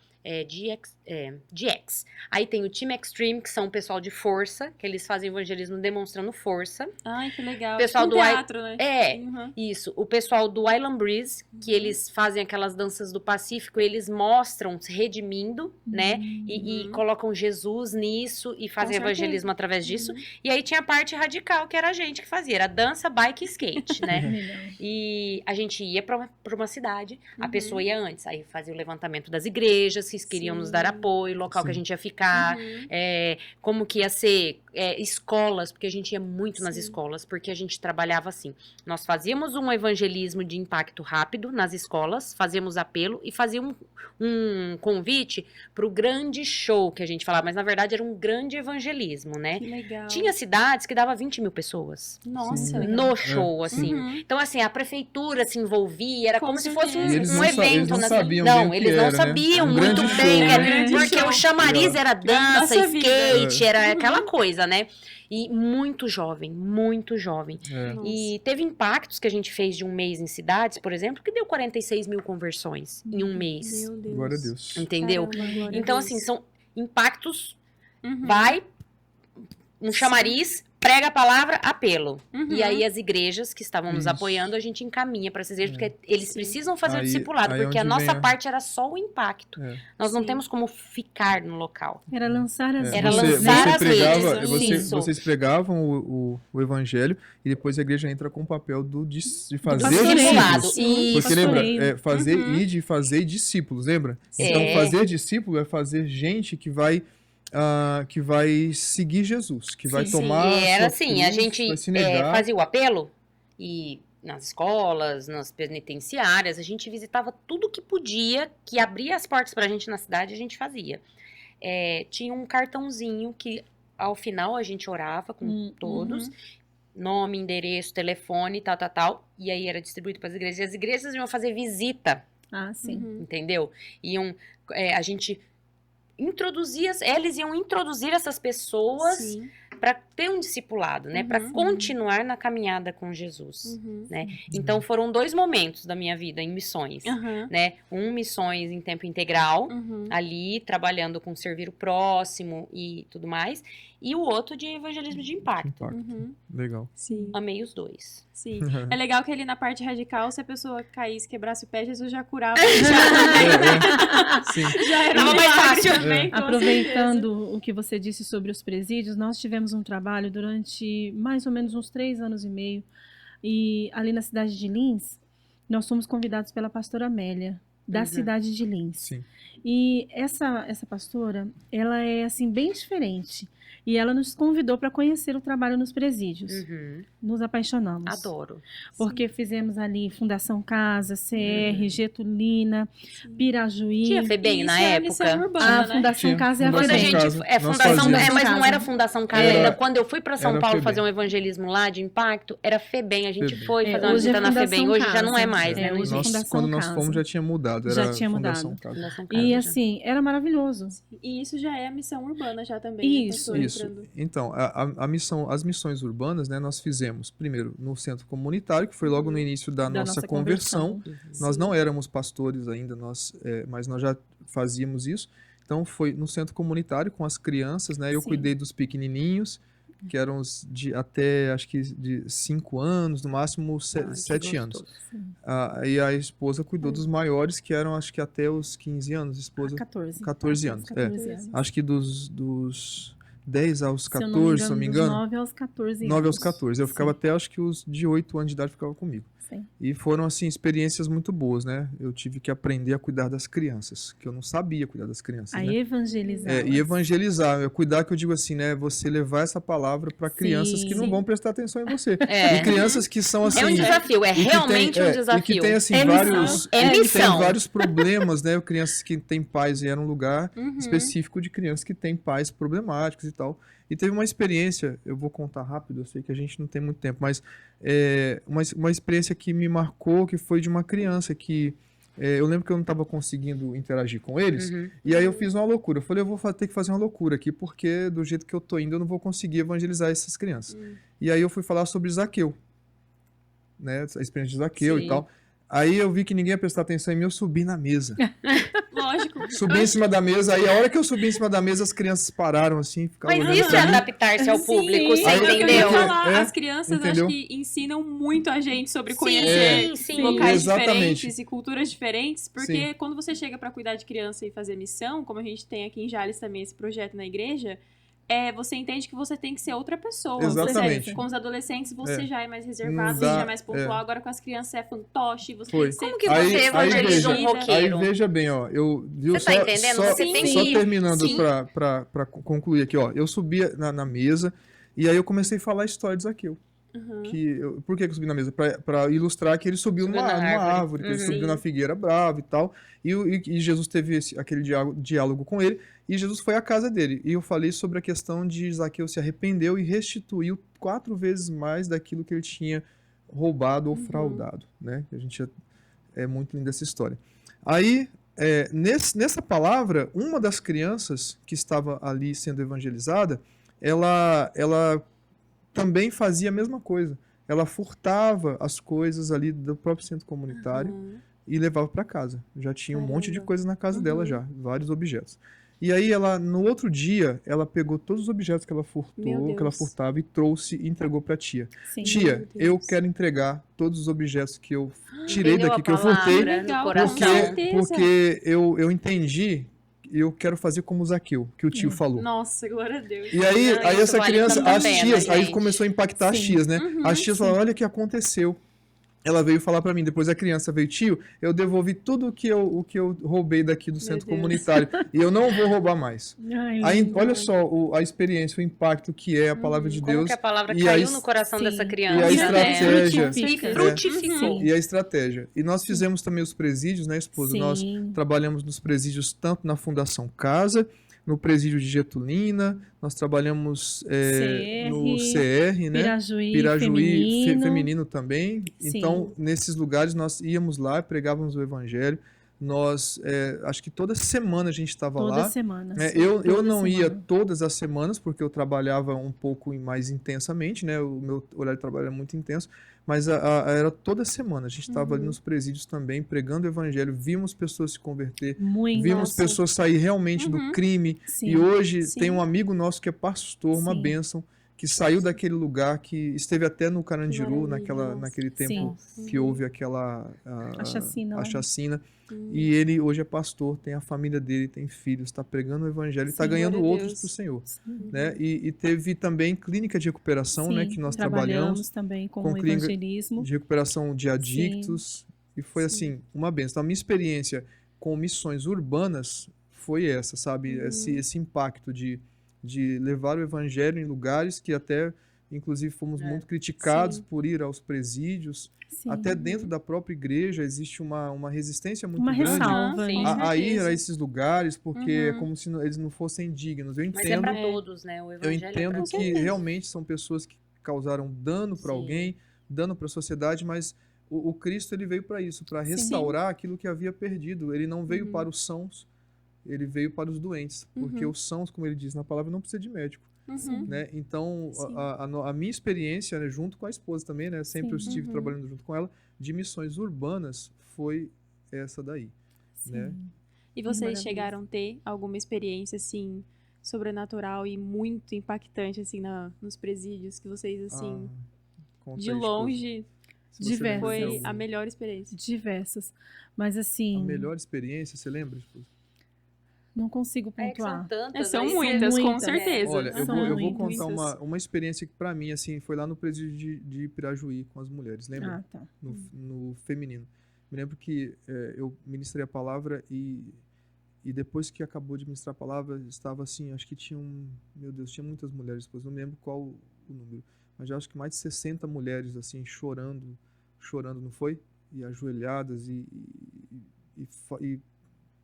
GX. Aí tem o Team Extreme, que são o pessoal de força, que eles fazem evangelismo demonstrando força. Ai, que legal. Pessoal Tipo do teatro, né? Uhum. Isso. O pessoal do Island Breeze, que eles fazem aquelas danças do Pacífico, eles mostram se redimindo, né? E Uhum. colocam Jesus nisso e fazem certeza. evangelismo através disso. Uhum. E aí tinha a parte radical, que era a gente que fazia. Era dança, bike e skate, né? Legal. E a gente ia pra uma cidade, a Uhum. pessoa ia antes, aí fazia o levantamento das igrejas, que queriam nos dar Sim. apoio, local que a Sim. gente ia ficar, Uhum. como que ia ser, escolas, porque a gente ia muito nas Sim. escolas, porque a gente trabalhava assim. Nós fazíamos um evangelismo de impacto rápido nas escolas, fazíamos apelo e fazíamos um convite para o grande show que a gente falava, mas na verdade era um grande evangelismo, né? Que legal. Tinha cidades que dava 20 mil pessoas Nossa, Sim. legal. no show, assim. Uhum. Então, assim, a prefeitura se envolvia, era Com como se fosse um, certeza. E eles um não sa- eles evento. não na- sabiam não, bem o que eles não era, né? sabiam Um muito grande bem, show, né? né? Grande Porque show. o chamariz era dança, Nossa vida. skate, era Uhum. aquela coisa, né? E muito jovem, muito jovem. É. E teve impactos que a gente fez de um mês em cidades, por exemplo, que deu 46 mil conversões em um mês. Meu Deus. Glória a Deus. Entendeu? Caramba, glória a Então, Deus. assim, são impactos, Uhum. vai, um chamariz, prega a palavra, apelo. Uhum. E aí as igrejas que estavam nos Isso. apoiando, a gente encaminha para essas igrejas, porque eles Sim. precisam fazer o Aí- discipulado, aí porque a onde nossa vem a- parte era só o impacto. É. Nós não Sim. temos como ficar no local. Era lançar as Era redes. lançar você as pregava, redes, isso. vocês pregavam o evangelho e depois a igreja entra com o papel de fazer pastoreio. Discipulado. discípulos. Isso. Porque lembra, Pastoreio. fazer Uhum. ir de fazer discípulos, lembra? Então É. fazer discípulo é fazer gente que vai seguir Jesus, que vai Sim. tomar E era sua assim, a cruz, gente vai se negar. fazia o apelo e nas escolas, nas penitenciárias, a gente visitava tudo que podia, que abria as portas pra gente na cidade, a gente fazia. Tinha um cartãozinho que ao final a gente orava com todos, nome, endereço, telefone, tal, e aí era distribuído para as igrejas. E as igrejas iam fazer visita, Ah, sim. Uhum. entendeu? A gente eles iam introduzir essas pessoas Sim. para ter um discipulado, né? Para Uhum. continuar na caminhada com Jesus, Uhum. né? Então foram 2 momentos da minha vida em missões, Aham. né? Missões em tempo integral, Uhum. ali trabalhando com servir o próximo e tudo mais, e o outro de evangelismo de impacto. Uhum. Legal. Sim. Amei os 2. Sim. É legal que ali na parte radical, se a pessoa caísse, quebrasse o pé, Jesus já curava ele já também. Sim. Já era Tava um mais milagre fácil. também, com certeza. Aproveitando o que você disse sobre os presídios, nós tivemos um trabalho durante mais ou menos uns 3 anos e meio. E ali na cidade de Lins, nós fomos convidados pela pastora Amélia, da Uhum. cidade de Lins. Sim. E essa pastora, ela é assim bem diferente. E ela nos convidou para conhecer o trabalho nos presídios. Uhum. Nos apaixonamos. Adoro. Porque fizemos ali Fundação Casa, CR, Uhum. Getulina, Pirajuí. Tinha FEBEM na Isso é época? missão A urbana, né? Fundação Tinha Casa é a Quando a Fundação FEBEM. gente. Casa. Nós Fundação. fazíamos. Mas não era Fundação Casa Era- ainda. Quando eu fui pra São era Paulo FEBEM. fazer um evangelismo lá de impacto, era FEBEM. A gente FEBEM. foi fazer uma hoje é visita na Fundação FEBEM. Hoje já não é Casa. mais, né? Não Hoje é existe. Fundação Quando nós Casa. fomos já tinha mudado. Já Era tinha Fundação mudado. Casa. Fundação Casa. E já. assim, era maravilhoso. E isso já é a missão urbana já também, né, Isso. pastor? Isso. Entrando. Então, as missões urbanas, né, nós fizemos primeiro no centro comunitário, que foi logo no início da nossa conversão. Nós Sim. não éramos pastores ainda, mas nós já fazíamos isso. Então, foi no centro comunitário com as crianças, né? Eu Sim. cuidei dos pequenininhos, que eram até, acho que de 5 anos, no máximo 7 anos. E a esposa cuidou dos maiores, que eram, acho que até os 15 anos. Esposa, 14 anos. 14 anos. Acho que dos 10 aos 14, se Se eu não me engano. Dos 9 aos 14 9 aos anos. 14. Eu ficava Sim. até, acho que os de 8 anos de idade ficava comigo. Sim. E foram, assim, experiências muito boas, né? Eu tive que aprender a cuidar das crianças, que eu não sabia cuidar das crianças, A né? evangelizar. E evangelizar, cuidar que eu digo assim, né? Você levar essa palavra para crianças que não Sim. vão prestar atenção em você. É. E crianças que são assim... É um desafio, é e que realmente um E desafio. que tem, assim, É vários... missão. É tem missão. vários problemas, né? Crianças que têm pais, e era um lugar Uhum. específico de crianças que têm pais problemáticos e tal. E teve uma experiência, eu vou contar rápido, eu sei que a gente não tem muito tempo, mas uma experiência que me marcou, que foi de uma criança que... eu lembro que eu não estava conseguindo interagir com eles, Uhum. e aí eu fiz uma loucura. Eu falei, eu vou ter que fazer uma loucura aqui, porque do jeito que eu tô indo, eu não vou conseguir evangelizar essas crianças. E aí eu fui falar sobre Zaqueu, né? A experiência de Zaqueu Sim. e tal. Aí eu vi que ninguém ia prestar atenção em mim, eu subi na mesa. Lógico. Subi em cima da mesa, aí a hora que eu subi em cima da mesa, as crianças pararam assim, ficaram Mas olhando isso pra é mim. adaptar-se ao Sim. público, você Aí É o que eu ia entendeu? falar. É, As crianças entendeu? acho que ensinam muito a gente sobre Sim, conhecer sim. locais Exatamente. diferentes e culturas diferentes, porque Sim. quando você chega para cuidar de criança e fazer missão, como a gente tem aqui em Jales também esse projeto na igreja, você entende que você tem que ser outra pessoa. Exatamente. Com os adolescentes você já é mais reservado, Não você dá, já é mais pontual. Agora com as crianças é fantoche, você Foi. tem que ser... Como que Aí- você aí evangeliza veja- um roqueiro? Aí veja bem, ó, viu, Você tá entendendo? Você tem só que- terminando Sim. pra concluir aqui, ó, eu subi na mesa e aí eu comecei a falar a história de Zaqueu. Uhum. Por que eu subi na mesa? Pra ilustrar que ele subiu Subiu numa na árvore, árvore. que ele Uhum. subiu na figueira bravo e tal, e Jesus teve aquele diálogo com ele, e Jesus foi à casa dele, e eu falei sobre a questão de Zaqueu se arrependeu e restituiu 4 vezes mais daquilo que ele tinha roubado ou fraudado, né? A gente é muito linda essa história. Aí, nessa palavra, uma das crianças que estava ali sendo evangelizada, ela também fazia a mesma coisa. Ela furtava as coisas ali do próprio centro comunitário Uhum. e levava para casa. Já tinha um monte de Caramba. coisa na casa dela Uhum. já, vários objetos. E aí no outro dia, ela pegou todos os objetos que ela Meu furtou, que ela Deus. furtava e trouxe e entregou para a tia. Sim. Tia, Meu Deus. eu quero entregar todos os objetos que eu tirei Entendeu daqui, a que eu furtei, palavra Legal, no com coração? certeza. porque eu entendi e eu quero fazer como o Zaqueu, que o tio falou. Nossa, glória a Deus. E aí, Não, aí isso essa vale criança, tanto a as pena, tias, aí gente. começou a impactar as Sim. tias, né? Uhum, As tias falaram, olha o que aconteceu. Ela veio falar pra mim, depois a criança veio, tio, eu devolvi tudo o que eu roubei daqui do centro Deus. comunitário, e eu não vou roubar mais. Ai, Aí, lindo. olha só a experiência, o impacto que é a palavra de Como Deus que a palavra e caiu a no coração sim. dessa E a criança, estratégia. né? E É. frutificou. e a estratégia. E nós fizemos também os presídios, né, esposa? Sim. Nós trabalhamos nos presídios tanto na Fundação Casa, no presídio de Getulina, nós trabalhamos no CR, né? Pirajuí feminino também. Sim. Então, nesses lugares nós íamos lá, pregávamos o evangelho. Nós, acho que toda semana a gente estava toda lá. semana. É, sim, eu toda não ia semana. todas as semanas, porque eu trabalhava um pouco mais intensamente, né? O meu horário de trabalho era muito intenso, mas era toda semana. A gente estava ali nos presídios também, pregando o evangelho, vimos pessoas se converter, Muito. vimos Nossa. pessoas sair realmente do crime. Sim. E hoje Sim. tem um amigo nosso que é pastor, uma Sim. bênção, que saiu daquele lugar, que esteve até no Carandiru, Maravilha, nossa. naquele tempo Sim. que houve aquela A chacina a lá. chacina. E ele hoje é pastor, tem a família dele, tem filhos, está pregando o evangelho e está Sim, ganhando glória a outros Deus. para o Senhor. Sim. Né? E teve também clínica de recuperação, né, Sim, que nós trabalhamos, também com com o clínica evangelismo. de recuperação de adictos, e foi Sim. assim, uma benção. Então, a minha experiência com missões urbanas foi essa, sabe? Esse impacto de levar o evangelho em lugares que até, inclusive, fomos muito criticados Sim. por ir aos presídios. Sim. Até dentro da própria igreja existe uma resistência muito Uma grande ressalva Sim. aí. a ir certeza. a esses lugares, porque é Uhum. como se eles não fossem dignos. Eu Mas é entendo, pra todos, né? O eu evangelho é pra entendo todos. que realmente são pessoas que causaram dano para Sim. alguém, dano para a sociedade, mas o Cristo ele veio para isso, para Sim. restaurar aquilo que havia perdido. Ele não veio Uhum. para os sãos, ele veio para os doentes, porque Uhum. os sãos, como ele diz na palavra, não precisa de médico, Uhum. né? Então, Sim. a minha experiência, né, junto com a esposa também, né, sempre eu Sim. estive Uhum. trabalhando junto com ela, de missões urbanas, foi essa daí, né? Sim. E É vocês maravilhoso. chegaram a ter alguma experiência, assim, sobrenatural e muito impactante, assim, nos presídios, que vocês, assim, Conta de aí, esposa, longe, se você lembra de foi alguma. a melhor experiência? Diversas. Mas A assim, melhor experiência, você lembra, esposa? não consigo É que são pontuar. tantas, São aí você- muitas, com muitas. certeza. Olha, eu São vou muitas. contar uma experiência que pra mim, assim, foi lá no presídio de Pirajuí com as mulheres, lembra? Ah, tá. No feminino. Me lembro que eu ministrei a palavra e depois que acabou de ministrar a palavra, estava assim, acho que meu Deus, tinha muitas mulheres, depois não me lembro qual o número, mas já acho que mais de 60 mulheres, assim, chorando, não foi? E ajoelhadas e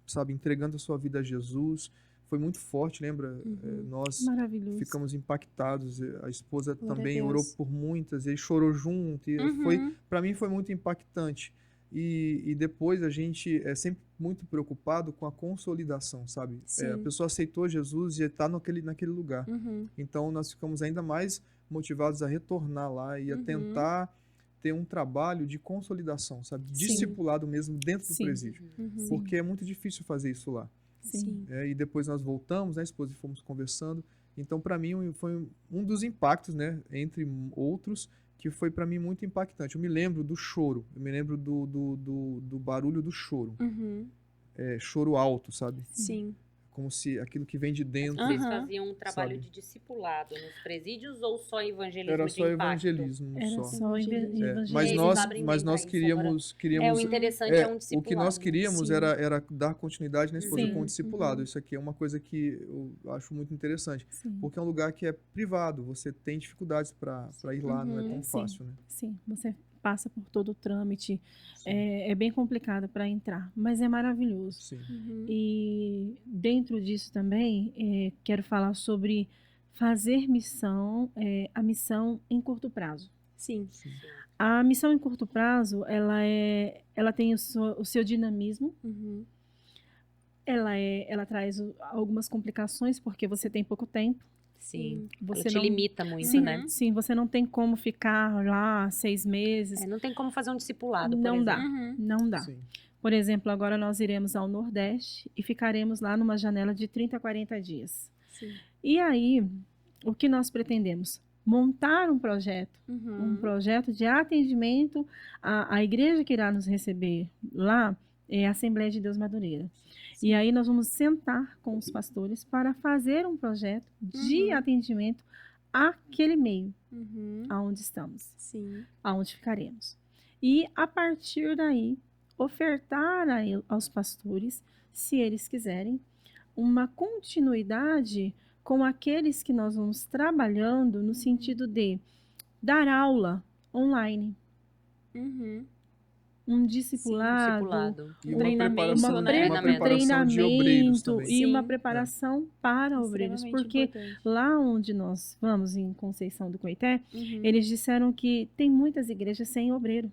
sabe, entregando a sua vida a Jesus. Foi muito forte, lembra? Nós Maravilhoso. ficamos impactados. A esposa Glória a também Deus. orou por muitas, e ele chorou junto. E Uhum. para mim foi muito impactante. E depois a gente é sempre muito preocupado com a consolidação, sabe? A Sim. pessoa aceitou Jesus e está naquele lugar. Uhum. Então nós ficamos ainda mais motivados a retornar lá e a Uhum. tentar ter um trabalho de consolidação, sabe? Sim. Discipulado mesmo dentro do Sim. presídio. Uhum. Porque é muito difícil fazer isso lá. Sim. E depois nós voltamos, né, esposa, e fomos conversando. Então, para mim, foi um dos impactos, né, entre outros, que foi para mim muito impactante. Eu me lembro do choro, eu me lembro do barulho do choro. Uhum. Choro alto, sabe? Sim. Como se aquilo que vem de dentro. Vocês Aham. faziam um trabalho Sabe? de discipulado nos presídios ou só evangelismo Era de só impacto? evangelismo Era só. só Evangelismo. evangelismo. Mas Eles nós, abrem mas bem nós pra isso. Agora, queríamos o interessante é um o discipulado. que nós queríamos Sim. era dar continuidade na esposa Sim. com o discipulado. Uhum. Isso aqui é uma coisa que eu acho muito interessante. Sim. Porque é um lugar que é privado, você tem dificuldades para ir lá, não é tão Uhum. Sim. fácil, né? Sim, você passa por todo o trâmite. É bem complicado para entrar, mas é maravilhoso. Sim. Uhum. E dentro disso também, quero falar sobre fazer missão, a missão em curto prazo. Sim. Sim. A missão em curto prazo, ela tem o seu dinamismo, Uhum. ela traz algumas complicações, porque você tem pouco tempo. Sim. Você Ela te não, limita muito, sim, né? sim, você não tem como ficar lá 6 meses. Não tem como fazer um discipulado, por Não exemplo. dá. Uhum. Não dá. Sim. Por exemplo, agora nós iremos ao Nordeste e ficaremos lá numa janela de 30 a 40 dias. Sim. E aí, o que nós pretendemos? Montar um projeto Uhum. de atendimento. A igreja que irá nos receber lá é a Assembleia de Deus Madureira. E aí nós vamos sentar com os pastores para fazer um projeto de Uhum. atendimento àquele meio Uhum. aonde estamos, Sim. aonde ficaremos. E a partir daí, ofertar aos pastores, se eles quiserem, uma continuidade com aqueles que nós vamos trabalhando no sentido de dar aula online, Uhum. um discipulado, E Treinamento, uma né? uma preparação de obreiros treinamento também. e uma Sim. preparação para obreiros, Extremamente porque importante. lá onde nós vamos, em Conceição do Coité, Uhum. eles disseram que tem muitas igrejas sem obreiro.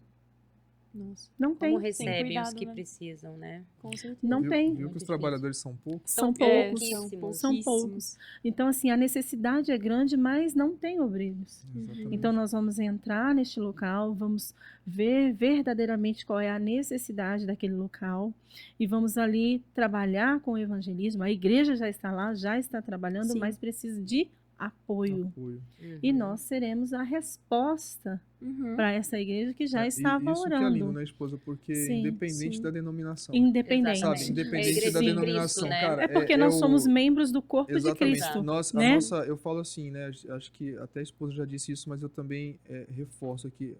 Nossa, Não Como tem. recebem cuidado, os que né? precisam, né? com certeza. Não tem. Viu que os trabalhadores são poucos? São É, poucos. são pouquíssimos. São poucos. Então, assim, a necessidade é grande, mas não tem obreiros. Exatamente. Então, nós vamos entrar neste local, vamos ver verdadeiramente qual é a necessidade daquele local e vamos ali trabalhar com o evangelismo. A igreja já está lá, já está trabalhando, Sim. mas precisa de apoio. Apoio. E nós seremos a resposta Uhum. para essa igreja que já E estava isso orando. que é lindo, né, esposa? Porque Sim, independente sim. da denominação, Independente. sabe? Exatamente. Independente É a igreja da de denominação, Cristo, né? cara. É porque nós somos membros do corpo Exatamente. de Cristo. A né? nossa, eu falo assim, né? Acho que até a esposa já disse isso, mas eu também reforço aqui.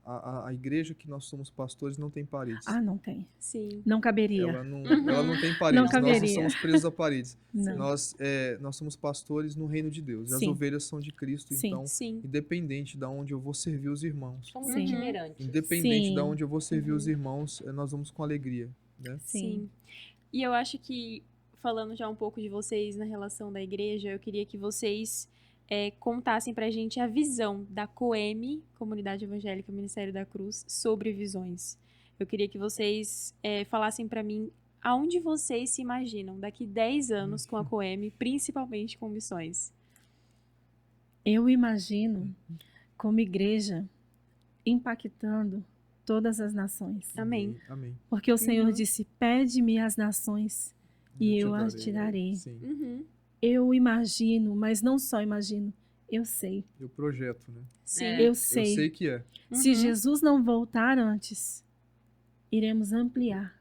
A igreja que nós somos pastores não tem paredes. Ah, não tem. Sim. Não caberia. Ela não tem paredes. Não Nós caberia. não somos presos a paredes. Não. Nós somos pastores no reino de Deus. E as Sim. ovelhas são de Cristo. Sim. Então, Sim. independente de onde eu vou servir os irmãos, Somos Sim. itinerantes. independente Sim. de onde eu vou servir os irmãos, nós vamos com alegria, né? Sim. E eu acho que, falando já um pouco de vocês na relação da igreja, eu queria que vocês contassem pra gente a visão da COEM, Comunidade Evangélica Ministério da Cruz, sobre visões. Eu queria que vocês falassem pra mim aonde vocês se imaginam daqui 10 anos com a Coemi, principalmente com missões? Eu imagino como igreja impactando todas as nações. Amém. Amém. Porque o Senhor Uhum. disse: pede-me as nações e eu as te darei. Sim. Uhum. Eu imagino, mas não só imagino, eu sei. E o projeto, né? Sim. É. Eu Eu sei. sei que é. Se Uhum. Jesus não voltar antes, iremos ampliar,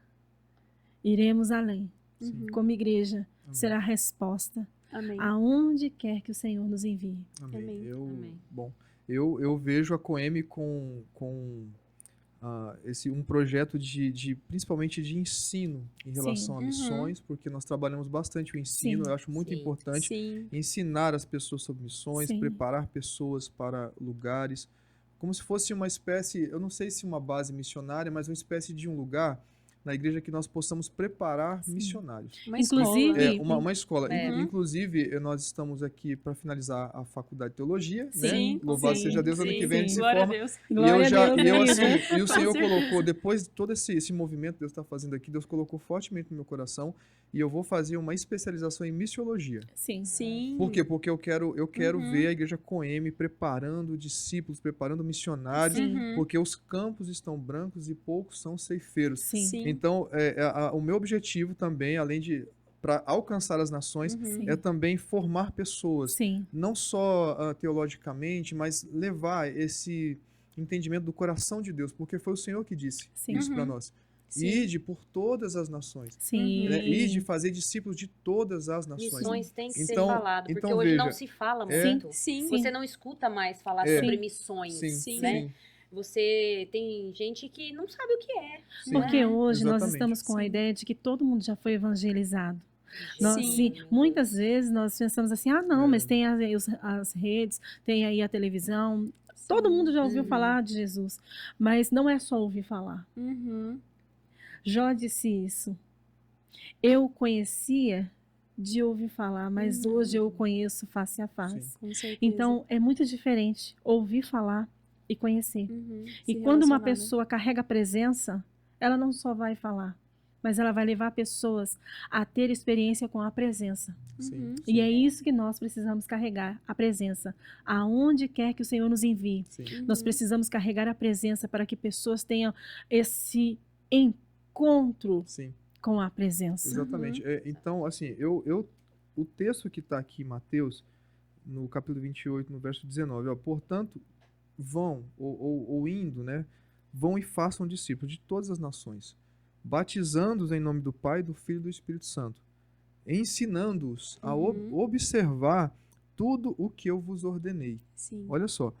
iremos além. Uhum. Como igreja, Amém. será a resposta Amém. aonde quer que o Senhor nos envie. Amém. Amém. Amém. Bom, eu vejo a Coemi com um projeto principalmente de ensino em Sim. relação a Uhum. missões, porque nós trabalhamos bastante o ensino, Sim. eu acho muito Sim. importante Sim. ensinar as pessoas sobre missões, Sim. preparar pessoas para lugares, como se fosse uma espécie, eu não sei se uma base missionária, mas uma espécie de um lugar na igreja que nós possamos preparar Sim. missionários. Uma Inclusive, escola. Uma escola. É. Inclusive, nós estamos aqui para finalizar a faculdade de teologia, né? Sim, Louvado sim, seja Deus, ano sim, que vem a gente sim. se Glória a forma. Deus. Glória a Deus, querida. E o Senhor certeza. colocou, depois de todo esse movimento que Deus está fazendo aqui, Deus colocou fortemente no meu coração e eu vou fazer uma especialização em missiologia. Sim. Sim. Por quê? Porque eu quero Uhum. ver a igreja Coemi preparando discípulos, preparando missionários, Sim. Uhum. porque os campos estão brancos e poucos são ceifeiros. Sim. Sim. Então, o meu objetivo também, além de para alcançar as nações, Uhum. Sim. é também formar pessoas, Sim. não só teologicamente, mas levar esse entendimento do coração de Deus, porque foi o Senhor que disse Sim. isso para Uhum. nós. Sim. Ide por todas as nações. Sim. Né? Ide fazer discípulos de todas as nações. Missões tem que ser Então- falado, porque então hoje não veja, se fala é- muito. Sim. Você não escuta mais falar É. sobre Sim. missões, Sim, Sim. né? sim, Você tem gente que não sabe o que é. sim. Porque É, hoje nós exatamente. estamos com a Sim. ideia de que todo mundo já foi evangelizado. Nós, Sim. sim, muitas vezes nós pensamos assim, ah não, É. mas tem as redes, tem aí a televisão, todo mundo já ouviu Uhum. falar de Jesus, mas não é só ouvir falar. Uhum. Jó disse isso. Eu conhecia de ouvir falar, mas hoje eu o conheço face a face. Sim. Com certeza. Então é muito diferente ouvir falar e conhecer. Uhum. E Se quando uma relacionar, né? pessoa carrega a presença, ela não só vai falar, mas ela vai levar pessoas a ter experiência com a presença. Sim, Uhum. sim, E é isso que nós precisamos carregar, a presença. Aonde quer que o Senhor nos envie. sim. Nós Uhum. precisamos carregar a presença para que pessoas tenham esse encontro Sim. com a presença. Exatamente. Então, assim, o texto que está aqui em Mateus, no capítulo 28, no verso 19, ó, portanto, vão, ou indo, né, vão e façam discípulos de todas as nações, batizando-os em nome do Pai, do Filho e do Espírito Santo, ensinando-os a observar tudo o que eu vos ordenei. Sim. Olha só.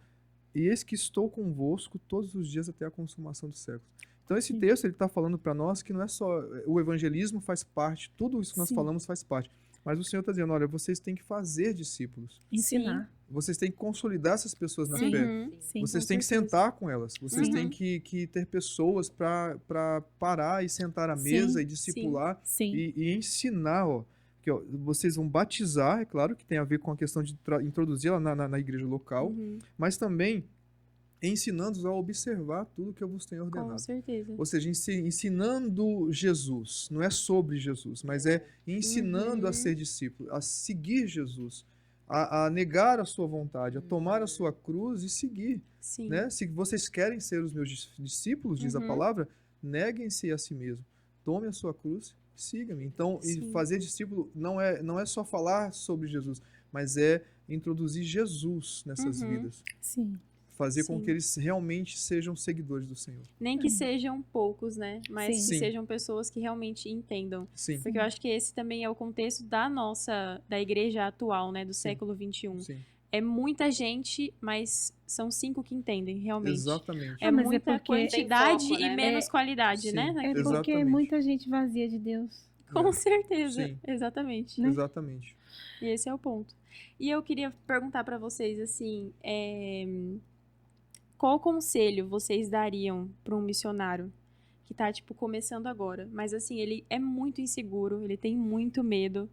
E eis que estou convosco todos os dias até a consumação dos séculos. Então esse Sim. texto ele está falando para nós que não é só o evangelismo faz parte, tudo isso que nós Sim. falamos faz parte. Mas o Senhor está dizendo, olha, vocês têm que fazer discípulos. Ensinar. Vocês têm que consolidar essas pessoas na Sim. fé. Uhum. Sim. Vocês com têm que certeza. sentar com elas. Vocês Uhum. têm que ter pessoas para parar e sentar à Sim, mesa e discipular Sim. e ensinar, ó, que ó, vocês vão batizar, é claro que tem a ver com a questão de introduzir ela na igreja local, Uhum. mas também ensinando-os a observar tudo que eu vos tenho Com ordenado. certeza. Ou seja, ensinando Jesus, não é sobre Jesus, mas é ensinando a Uhum. ser discípulo, a seguir Jesus, a negar a sua vontade, a tomar a sua cruz e seguir. Sim. Né? Se vocês querem ser os meus discípulos, diz a Uhum. palavra, neguem-se a si mesmo, tome a sua cruz, siga-me. Então, e Sim. fazer discípulo não é só falar sobre Jesus, mas é introduzir Jesus nessas Uhum. vidas. Sim. Fazer com Sim. que eles realmente sejam seguidores do Senhor. Nem que sejam poucos, né? Mas Sim. que Sim. sejam pessoas que realmente entendam. Sim, Porque eu acho que esse também é o contexto da igreja atual, né? Do Sim. século XXI. sim. É muita gente, mas são 5 que entendem, realmente. Exatamente. É Mas é muita porque- quantidade Tem foco, e né? menos qualidade, Sim. né? É naquilo. porque é Exatamente. muita gente vazia de Deus. Com É. certeza. Sim. Exatamente. Né? Exatamente. E esse é o ponto. E eu queria perguntar pra vocês, assim, qual conselho vocês dariam pra um missionário que tá, tipo, começando agora? Mas, assim, ele é muito inseguro, ele tem muito medo.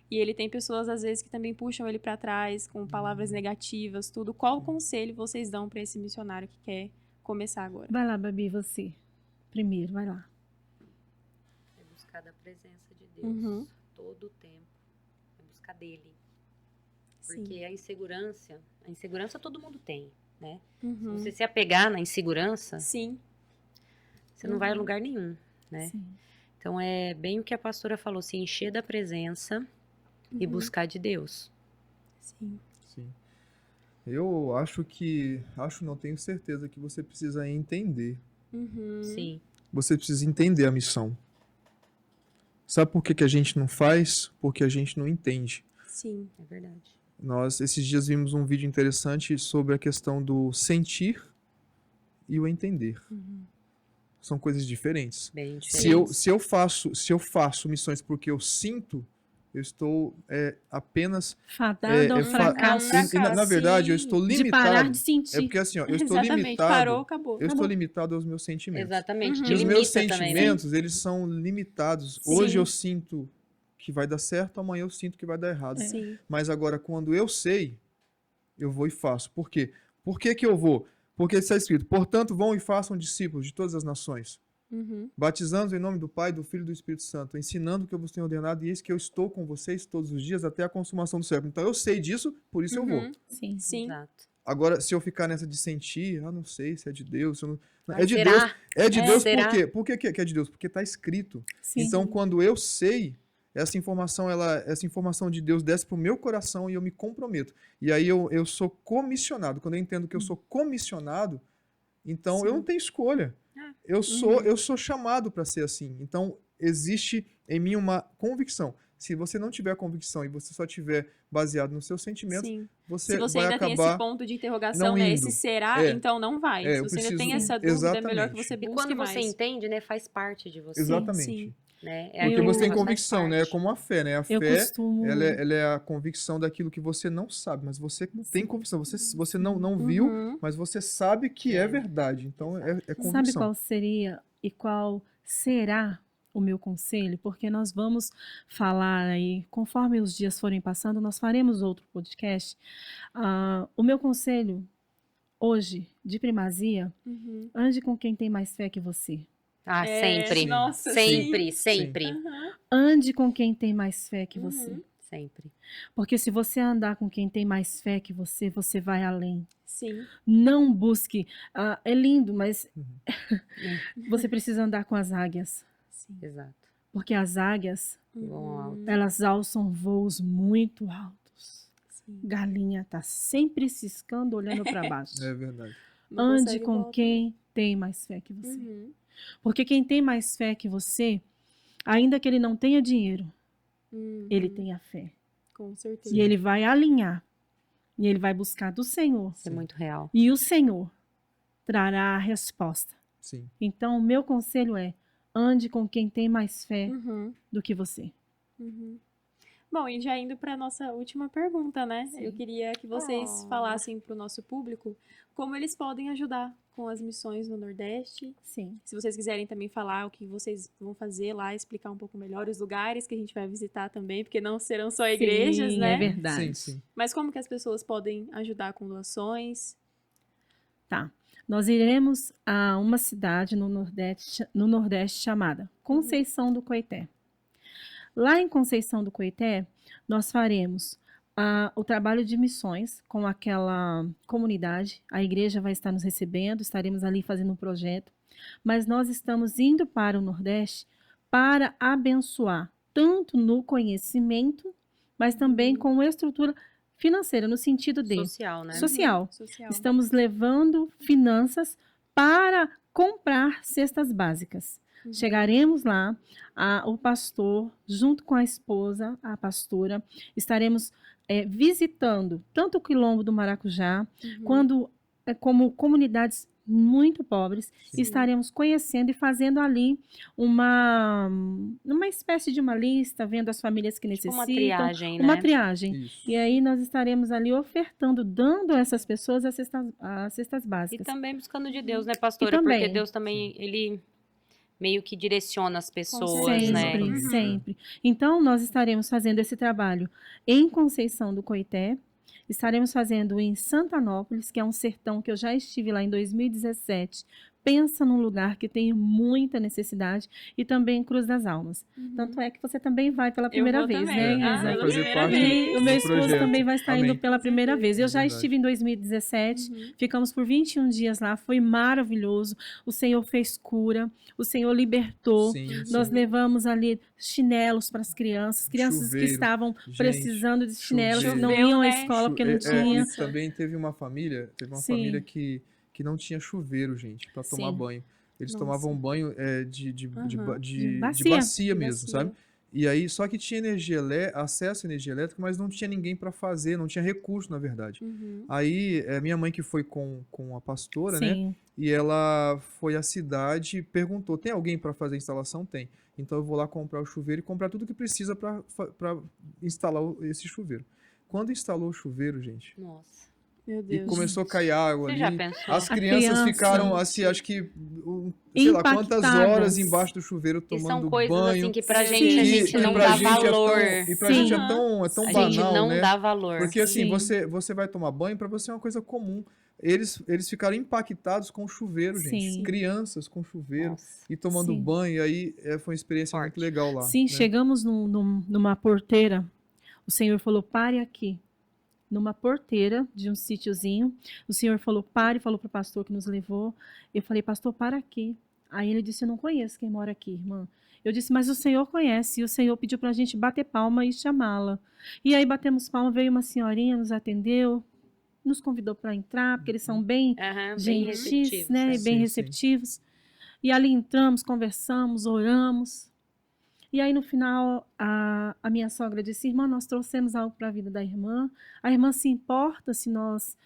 E ele tem pessoas, às vezes, que também puxam ele pra trás com palavras negativas, tudo. Qual conselho vocês dão pra esse missionário que quer começar agora? Vai lá, Babi, você. Primeiro, vai lá. É buscar da presença de Deus. Uhum. Todo o tempo. É buscar dele. Sim. Porque a insegurança todo mundo tem, né? Uhum. Se você se apegar na insegurança, Sim. você não vai a lugar nenhum, né? Sim. Então é bem o que a pastora falou, se encher da presença e Uhum. buscar de Deus. Sim. Sim. Eu não, tenho certeza que você precisa entender. Uhum. Sim. Você precisa entender a missão. Sabe por que que a gente não faz? Porque a gente não entende. Sim. É verdade. Nós, esses dias, vimos um vídeo interessante sobre a questão do sentir e o entender. Uhum. São coisas diferentes. Bem Se diferente. eu faço missões porque eu sinto, eu estou apenas Fadado ao fracasso. Na verdade, eu Sim. estou De parar limitado. de sentir. É porque assim, ó, eu estou Exatamente. limitado. Parou, acabou. Eu estou limitado aos meus sentimentos. Exatamente. Uhum. Te E os meus limita também, né? sentimentos, eles são limitados. Sim. Hoje eu sinto que vai dar certo, amanhã eu sinto que vai dar errado. Sim. Mas agora, quando eu sei, eu vou e faço. Por quê? Por que que eu vou? Porque está escrito, portanto, vão e façam discípulos de todas as nações, Uhum. batizando em nome do Pai, do Filho e do Espírito Santo, ensinando o que eu vos tenho ordenado, e eis que eu estou com vocês todos os dias até a consumação do século. Então eu sei disso, por isso eu vou. Uhum. Sim. Sim. Exato. Agora, se eu ficar nessa de sentir, não sei se é de Deus, se eu não... Mas é de será? Deus. É de Deus será? por quê? Por que que é de Deus? Porque está escrito. Sim. Então, quando eu sei, essa informação de Deus desce para o meu coração e eu me comprometo. E aí eu sou comissionado. Quando eu entendo que eu sou comissionado, então eu não tenho escolha. Eu sou chamado para ser assim. Então, existe em mim uma convicção. Se você não tiver convicção e você só tiver baseado nos seus sentimentos, Sim. você Se você vai ainda tem acabar... esse ponto de interrogação, não né? indo. Esse será, É. então não vai. Se Eu você ainda preciso- tem essa dúvida, é melhor que Exatamente. você E busque quando mais. você entende, né, faz parte de você. Exatamente. sim. Né? Porque você tem Eu- convicção, né? É como a fé, né? A Eu fé, costumo. ela é a convicção daquilo que você não sabe, mas você tem convicção. Você não viu, Uhum. mas você sabe que é verdade. Então, é convicção. Sabe qual seria e qual será o meu conselho? Porque nós vamos falar aí, conforme os dias forem passando, nós faremos outro podcast. O meu conselho hoje, de primazia, Uhum. ande com quem tem mais fé que você. Ah, É, sempre. nossa, sempre, sim. sempre. Aham. Ande com quem tem mais fé que Uhum. você. Sempre. Porque se você andar com quem tem mais fé que você, você vai além. Sim. Não busque. É lindo, mas você precisa andar com as águias. Sim. Exato. Porque as águias, Vão alto. elas alçam voos muito altos. Sim. Galinha tá sempre ciscando, olhando para baixo. É verdade. Não Ande consegue com voltar. quem tem mais fé que você. Uhum. Porque quem tem mais fé que você, ainda que ele não tenha dinheiro, Uhum. ele tem a fé. Com certeza. E ele vai alinhar. E ele vai buscar do Senhor. Isso é muito real. E o Senhor trará a resposta. Sim. Então, o meu conselho é: ande com quem tem mais fé Uhum. do que você. Uhum. Bom, e já indo para nossa última pergunta, né? Eu queria que vocês falassem para o nosso público como eles podem ajudar com as missões no Nordeste. Sim. Se vocês quiserem também falar o que vocês vão fazer lá, explicar um pouco melhor os lugares que a gente vai visitar também, porque não serão só igrejas, Sim, né? é verdade. Sim. Mas como que as pessoas podem ajudar com doações? Tá. Nós iremos a uma cidade no Nordeste chamada Conceição do Coité. Lá em Conceição do Coité, nós faremos o trabalho de missões com aquela comunidade. A igreja vai estar nos recebendo, estaremos ali fazendo um projeto. Mas nós estamos indo para o Nordeste para abençoar, tanto no conhecimento, mas também com estrutura financeira, no sentido de Social, né? social. Social. Estamos levando finanças para comprar cestas básicas. Uhum. Chegaremos lá, o pastor, junto com a esposa, a pastora, estaremos visitando tanto o Quilombo do Maracujá, Uhum. como comunidades muito pobres. Sim. Estaremos conhecendo e fazendo ali uma espécie de uma lista, vendo as famílias que Tipo necessitam. uma triagem, Uma né? triagem. Isso. E aí nós estaremos ali ofertando, dando a essas pessoas as cestas E básicas. também buscando de Deus, né, pastora? E também. Porque Deus também, ele meio que direciona as pessoas, certeza. né? Sempre, Exatamente. sempre. Então, nós estaremos fazendo esse trabalho em Conceição do Coité, estaremos fazendo em Santanópolis, que é um sertão que eu já estive lá em 2017, pensa num lugar que tem muita necessidade, e também Cruz das Almas. Tanto é que você também vai pela primeira vou vez, também. né, Ah, Isa? vai pela fazer primeira parte vez. E o meu do esposo projeto. também vai estar Amém. indo pela primeira vez. Eu já Verdade. estive em 2017, Uhum. ficamos por 21 dias lá, foi maravilhoso. O Senhor fez cura, o Senhor libertou. Sim, Nós sim. levamos ali chinelos para as crianças que Chuveiro. estavam Gente, precisando de chinelos, que não chuveiro. iam à Choveu, né? escola porque não E tinha. também teve uma família Sim. que não tinha chuveiro, gente, para tomar Sim. banho. Eles Nossa. tomavam banho Aham. De de bacia. bacia De mesmo, bacia. sabe? E aí, só que tinha acesso à energia elétrica, mas não tinha ninguém para fazer, não tinha recurso, na verdade. Uhum. Aí, minha mãe que foi com a pastora, né? Sim. E ela foi à cidade e perguntou: tem alguém para fazer a instalação? Tem. Então eu vou lá comprar o chuveiro e comprar tudo que precisa para instalar esse chuveiro. Quando instalou o chuveiro, gente, Nossa. Meu e Deus. começou a cair água Você já ali, pensou? as A crianças criança. ficaram assim, acho que, sei lá, quantas Impactadas. horas embaixo do chuveiro E são tomando coisas banho. assim que pra Sim. gente a Que- gente que não pra dá gente valor. e pra gente Sim. é tão A banal, gente não né? dá valor. Porque assim, Sim. você vai tomar banho, pra você é uma coisa comum. Eles ficaram impactados com o chuveiro, gente. Sim. Crianças com chuveiro Nossa. e tomando Sim. banho. E aí foi uma experiência muito Forte. legal lá. Sim, né? chegamos numa porteira. O Senhor falou: pare aqui. Numa porteira de um sítiozinho. O Senhor falou: pare, falou para o pastor que nos levou. Eu falei: pastor, para aqui. Aí ele disse: eu não conheço quem mora aqui, irmã. Eu disse: mas o Senhor conhece. E o Senhor pediu para a gente bater palma e chamá-la. E aí batemos palma, veio uma senhorinha, nos atendeu, nos convidou para entrar, porque eles são bem Aham, bem gentis, receptivos. né? é. E bem Sim, receptivos. E ali entramos, conversamos, oramos. E aí, no final, a minha sogra disse: irmã, nós trouxemos algo para a vida da irmã. A irmã se importa se nós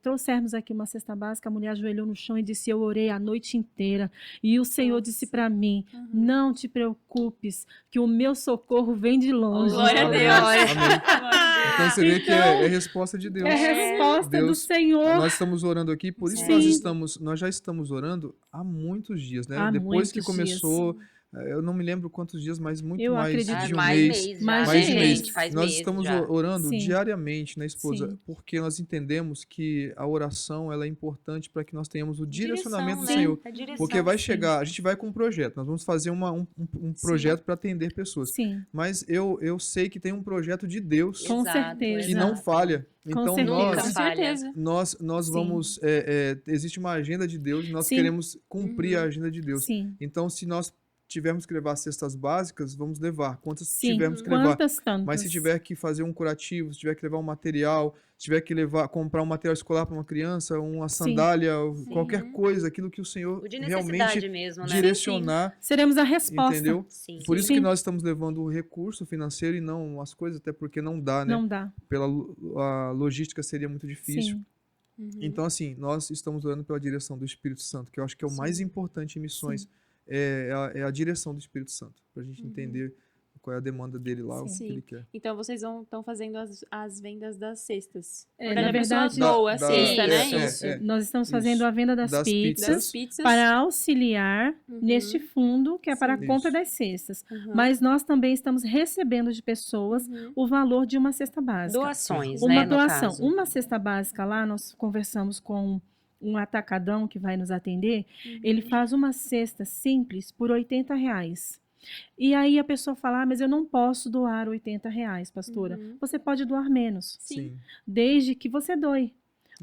trouxermos aqui uma cesta básica? A mulher ajoelhou no chão e disse: eu orei a noite inteira. E o Senhor Nossa. disse para mim: Uhum. não te preocupes, que o meu socorro vem de longe. Glória a Amém. Deus. Amém. Glória a Então Deus. você vê que Então, é resposta de Deus. É a resposta do Deus- Senhor. Nós estamos orando aqui, por isso Sim. nós já estamos orando há muitos dias, né? Há Depois que muitos começou, eu não me lembro quantos dias, mas muito Eu mais acredito de um mais mês. mês já. mais Mais de de mês. mês. Faz Nós meses estamos já. orando Sim. diariamente, né, esposa? Sim. Porque nós entendemos que a oração ela é importante para que nós tenhamos o direcionamento do Direção, Senhor. né? A direção. Porque vai sim. chegar, a gente vai com um projeto, nós vamos fazer um projeto para atender pessoas. Sim, Mas eu sei que tem um projeto de Deus com Exato, certeza. que não exato. falha. Então certeza. nós Com falha. certeza. nós Sim. vamos existe uma agenda de Deus e nós Sim. queremos cumprir Uhum. a agenda de Deus. Sim, Então se nós tivermos que levar cestas básicas, vamos levar quantas sim. tivermos que levar. Quantas tantas? Mas se tiver que fazer um curativo, se tiver que levar um material, se tiver que comprar um material escolar para uma criança, uma Sim. sandália, Sim. qualquer coisa, aquilo que o Senhor O de necessidade realmente mesmo, né? direcionar, Seremos a resposta. entendeu? Sim. Por isso Sim. que nós estamos levando o recurso financeiro e não as coisas, até porque não dá, né? Não dá. A logística seria muito difícil. Sim, Uhum. Então, assim, nós estamos orando pela direção do Espírito Santo, que eu acho que é o mais Sim. importante em missões, Sim. é a direção do Espírito Santo, para a gente Uhum. entender qual é a demanda dele lá, o que Sim. ele quer. Então vocês estão fazendo as vendas das cestas. É, Na na verdade, a verdade- pessoa doa a Da- cesta, né? isso. é. Nós estamos Isso. fazendo a venda das Das pizzas, Das pizzas. para auxiliar Uhum. neste fundo que é para a Sim. compra Isso. das cestas. Uhum. Mas nós também estamos recebendo de pessoas Uhum. o valor de uma cesta básica. Doações, Uma né, doação. no caso. Uma cesta básica lá, nós conversamos com um atacadão que vai nos atender. Uhum. Ele faz uma cesta simples por R$ 80. E aí a pessoa fala: mas eu não posso doar R$ 80, pastora. Uhum. Você pode doar menos, Sim. desde que você doe.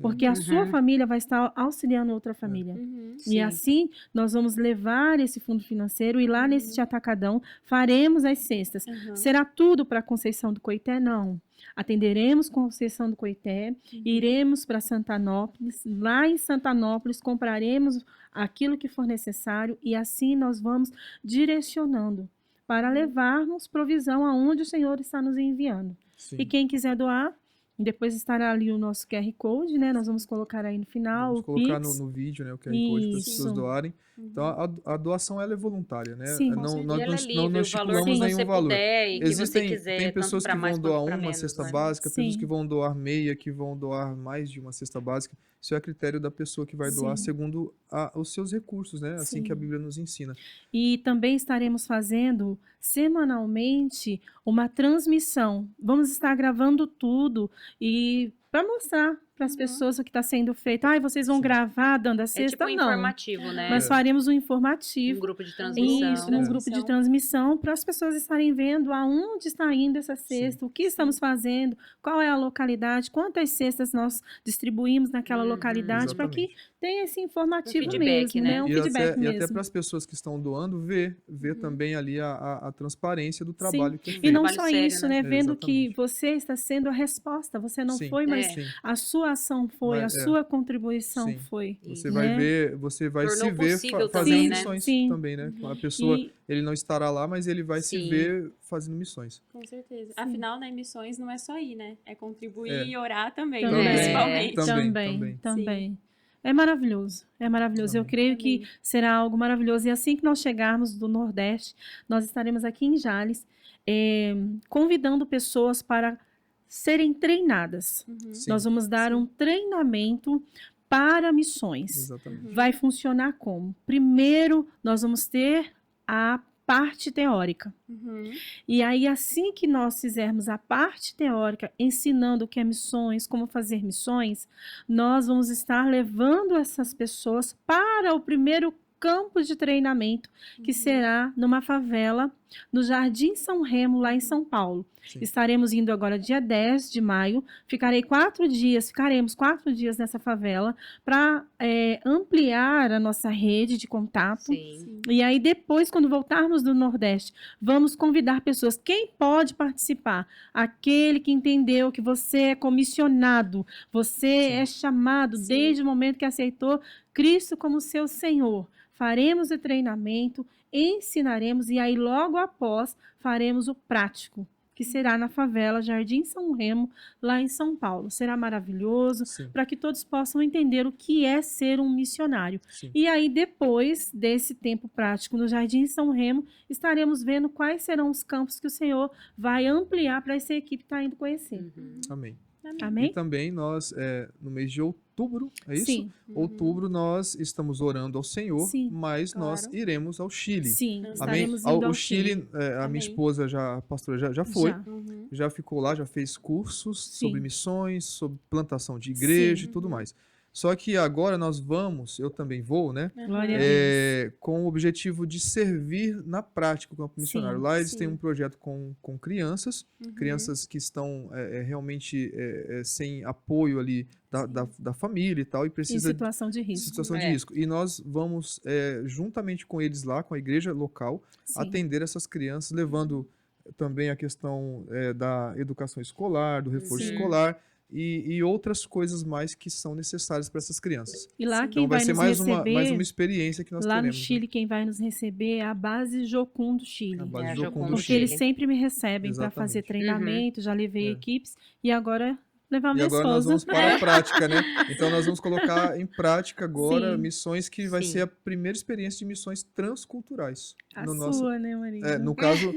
Porque a sua Uhum. família vai estar auxiliando outra família. Uhum. E Sim. assim, nós vamos levar esse fundo financeiro e lá nesse atacadão faremos as cestas. Uhum. Será tudo para Conceição do Coité? Não. Atenderemos Conceição do Coité, iremos para Santanópolis, lá em Santanópolis compraremos aquilo que for necessário e assim nós vamos direcionando para levarmos provisão aonde o Senhor está nos enviando. Sim. E quem quiser doar, depois estará ali o nosso QR Code, né? Nós vamos colocar aí no final Vamos o colocar Pix. no vídeo, né, o QR Code para as Isso. pessoas doarem. Uhum. Então, a doação ela é voluntária, né? Sim, com Não, certeza. nós E ela é não livre, o valor estipulamos que nenhum você valor. puder e que você Existem quiser, tem pessoas tanto para que mais vão quanto doar para uma menos, cesta né? básica, pessoas Sim. que vão doar meia, que vão doar mais de uma cesta básica. Isso é a critério da pessoa que vai doar Sim. segundo os seus recursos, né? Assim Sim. que a Bíblia nos ensina. E também estaremos fazendo semanalmente uma transmissão. Vamos estar gravando tudo e para mostrar para as Uhum. pessoas o que está sendo feito. Ai, vocês vão Sim. gravar dando a É cesta? tipo um Não. informativo, né? Nós faremos um informativo. Um grupo de Isso, transmissão. num grupo de transmissão, para as pessoas estarem vendo aonde está indo essa cesta, o que estamos fazendo, qual é a localidade, quantas cestas nós distribuímos naquela Uhum. localidade, para que Exatamente. tenha esse informativo feedback, mesmo, né? né? Um E feedback até mesmo. para as pessoas que estão doando, ver também ali a transparência do trabalho que é feito. E não Trabalho só sério, isso, né? né? Vendo que Exatamente. você está sendo a resposta, você não Sim, foi, mas sim, a sua ação foi, Mas, a sua contribuição sim. foi. Você Isso. vai né? ver, você vai Tornou se ver possível fazendo também, né? missões Sim. também, né? A pessoa, E ele não estará lá, mas ele vai se Sim. ver fazendo missões. Com certeza. Sim. Afinal, né, missões não é só ir, né? É contribuir É. e orar também, Também. né? Principalmente. Também. É maravilhoso, é maravilhoso. Eu Amém. creio que Amém. será algo maravilhoso. E assim que nós chegarmos do Nordeste, nós estaremos aqui em Jales, convidando pessoas para serem treinadas. Uhum. Sim, Nós vamos dar Sim. um treinamento para missões. exatamente. Vai funcionar como? Primeiro, nós vamos ter a parte teórica. Uhum. E aí, assim que nós fizermos a parte teórica, ensinando o que é missões, como fazer missões, nós vamos estar levando essas pessoas para o primeiro campo de treinamento, que Uhum. será numa favela no Jardim São Remo, lá em São Paulo. Sim. Estaremos indo agora dia 10 de maio, ficaremos 4 dias nessa favela para ampliar a nossa rede de contato. Sim. Sim. E aí depois, quando voltarmos do Nordeste, vamos convidar pessoas. Quem pode participar? Aquele que entendeu que você é comissionado, você é chamado Sim. desde o momento que aceitou Cristo como seu Senhor. Faremos o treinamento, ensinaremos e aí logo após faremos o prático, que será na favela Jardim São Remo, lá em São Paulo. Será maravilhoso, Sim, para que todos possam entender o que é ser um missionário. sim. E aí, depois desse tempo prático no Jardim São Remo, estaremos vendo quais serão os campos que o Senhor vai ampliar para essa equipe estar indo conhecer. Uhum. Amém. E Amém? também nós, no mês de outubro, é isso? Sim, Outubro nós estamos orando ao Senhor, Sim. mas nós Claro. iremos ao Chile. sim. Amém. Estaremos Amém? indo ao O Chile, a Amém. minha esposa, a pastora, já foi. Já. Uhum. Já ficou lá, já fez cursos sobre Sim. missões, sobre plantação de igreja Sim. e tudo mais. Só que agora nós vamos, eu também vou, né? Glória a Deus. Com o objetivo de servir na prática o campo Sim, missionário. Lá eles sim. têm um projeto com crianças, Uhum. crianças que estão realmente sem apoio ali da família e tal, e Em precisa situação de risco. situação de É. risco. E nós vamos, juntamente com eles lá, com a igreja local, Sim. atender essas crianças, levando também a questão da educação escolar, do reforço Sim. escolar e outras coisas mais que são necessárias para essas crianças. E lá Sim. quem Então vai vai ser nos mais receber, uma experiência que nós lá no teremos. né? Chile, quem vai nos receber é a base Jocum do Chile. A base É, de Jocum Jocum do Porque Chile. eles sempre me recebem para Exatamente. fazer treinamento, já levei É. equipes e agora levar E minha agora nós esposa. vamos para a prática, né? Então nós vamos colocar em prática agora Sim. missões que vai Sim. ser a primeira experiência de missões transculturais. A no sua, nosso, né, Maria? no caso,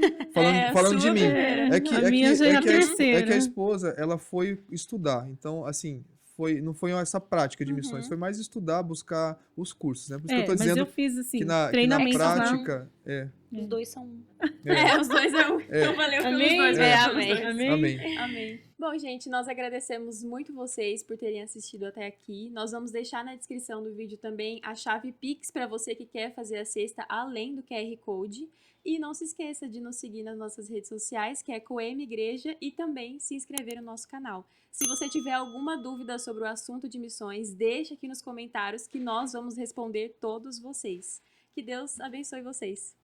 falando de sua mim. primeira. A minha já é a É terceira. que a esposa, ela foi estudar. Então, assim, não foi essa prática de missões, Uhum. foi mais estudar, buscar os cursos, né? Por isso que eu tô Mas dizendo eu fiz assim, que na treinamentos lá. prática... Os dois são um. Os dois é um. Então valeu pelos Amém? dois. É. valeu pelos dois. Amém? Amém. Amém. Bom, gente, nós agradecemos muito vocês por terem assistido até aqui. Nós vamos deixar na descrição do vídeo também a chave Pix para você que quer fazer a cesta além do QR Code. E não se esqueça de nos seguir nas nossas redes sociais, que é Coem Igreja, e também se inscrever no nosso canal. Se você tiver alguma dúvida sobre o assunto de missões, deixa aqui nos comentários que nós vamos responder todos vocês. Que Deus abençoe vocês.